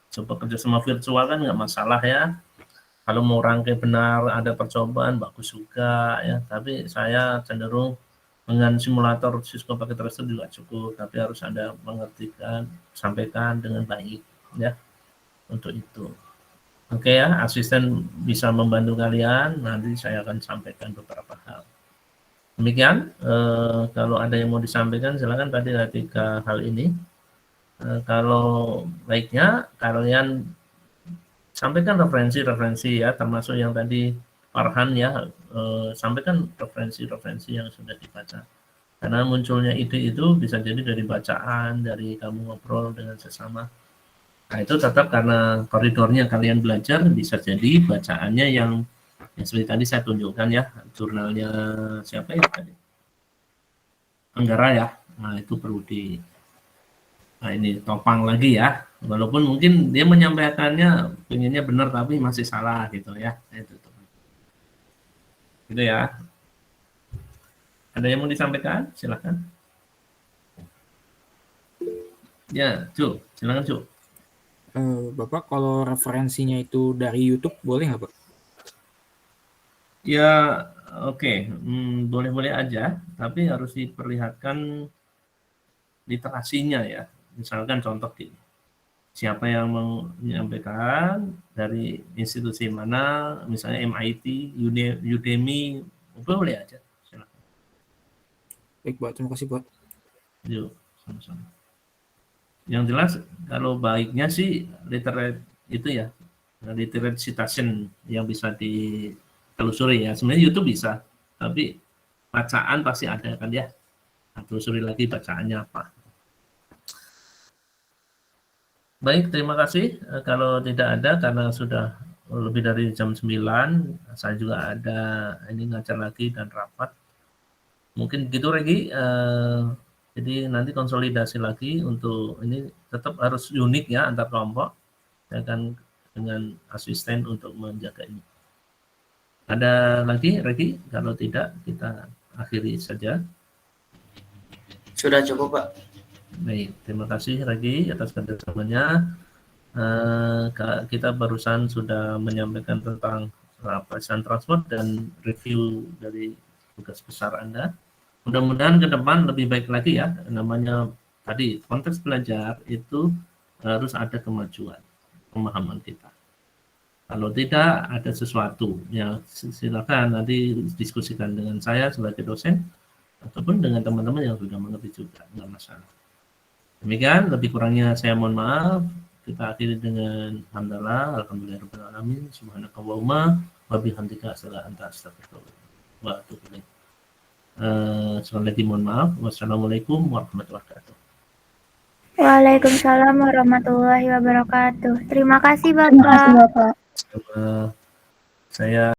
S1: coba kerjasama virtual kan nggak masalah ya. Kalau mau rangkai benar ada percobaan bagus juga ya. Tapi saya cenderung dengan simulator Cisco pakai Tracer juga cukup. Tapi harus Anda mengertikan, sampaikan dengan baik ya untuk itu. Oke ya, asisten bisa membantu kalian. Nanti saya akan sampaikan beberapa hal. Demikian, kalau ada yang mau disampaikan silakan tadi ada 3 hal ini. Kalau baiknya kalian sampaikan referensi ya, termasuk yang tadi Farhan ya, sampaikan referensi yang sudah dibaca. Karena munculnya ide itu bisa jadi dari bacaan, dari kamu ngobrol dengan sesama. Nah itu tetap karena koridornya kalian belajar, bisa jadi bacaannya yang seperti tadi saya tunjukkan ya, jurnalnya siapa ya tadi? Anggara ya, nah itu perlu nah ini topang lagi ya, walaupun mungkin dia menyampaikannya pengennya benar tapi masih salah gitu ya, itu gitu ya. Ada yang mau disampaikan? Silakan. Ya, Cu, silakan Cu.
S10: Bapak kalau referensinya itu dari YouTube boleh nggak Pak?
S1: Ya, oke. Boleh-boleh aja, tapi harus diperlihatkan literasinya ya. Misalkan contoh gini, siapa yang menyampaikan, dari institusi mana, misalnya MIT, Udemy, boleh aja. Silakan.
S10: Baik Pak, terima kasih Pak.
S1: Yuk, sama-sama. Yang jelas kalau baiknya sih literate itu ya, literate citation yang bisa ditelusuri ya. Sebenarnya YouTube bisa, tapi bacaan pasti ada kan ya. Nah, telusuri lagi bacaannya apa. Baik, terima kasih. Kalau tidak ada, karena sudah lebih dari jam 9, saya juga ada ini ngajar lagi dan rapat. Mungkin gitu Regi. Jadi nanti konsolidasi lagi untuk ini tetap harus unik ya antar kelompok. Saya akan dengan asisten untuk menjaga ini. Ada lagi Regi? Kalau tidak, kita akhiri saja.
S7: Sudah cukup Pak.
S1: Baik, terima kasih Regi atas kerjasamanya. Kita barusan sudah menyampaikan tentang pesan transport dan review dari tugas besar Anda. Mudah-mudahan ke depan lebih baik lagi ya. Namanya tadi konteks belajar itu harus ada kemajuan pemahaman kita. Kalau tidak ada sesuatu ya silakan nanti diskusikan dengan saya sebagai dosen ataupun dengan teman-teman yang sudah mengerti juga, nggak masalah. Demikian, lebih kurangnya saya mohon maaf. Kita akhiri dengan hamdalah, alhamdulillahirabbil alamin, subhanakallahumma wa bihamdika asyhadu an la ilaha illa anta astaghfiruka wa atubu ilaik. Sekali lagi mohon maaf. Wassalamualaikum warahmatullahi wabarakatuh.
S2: Waalaikumsalam warahmatullahi wabarakatuh. Terima kasih Bapak.
S1: Saya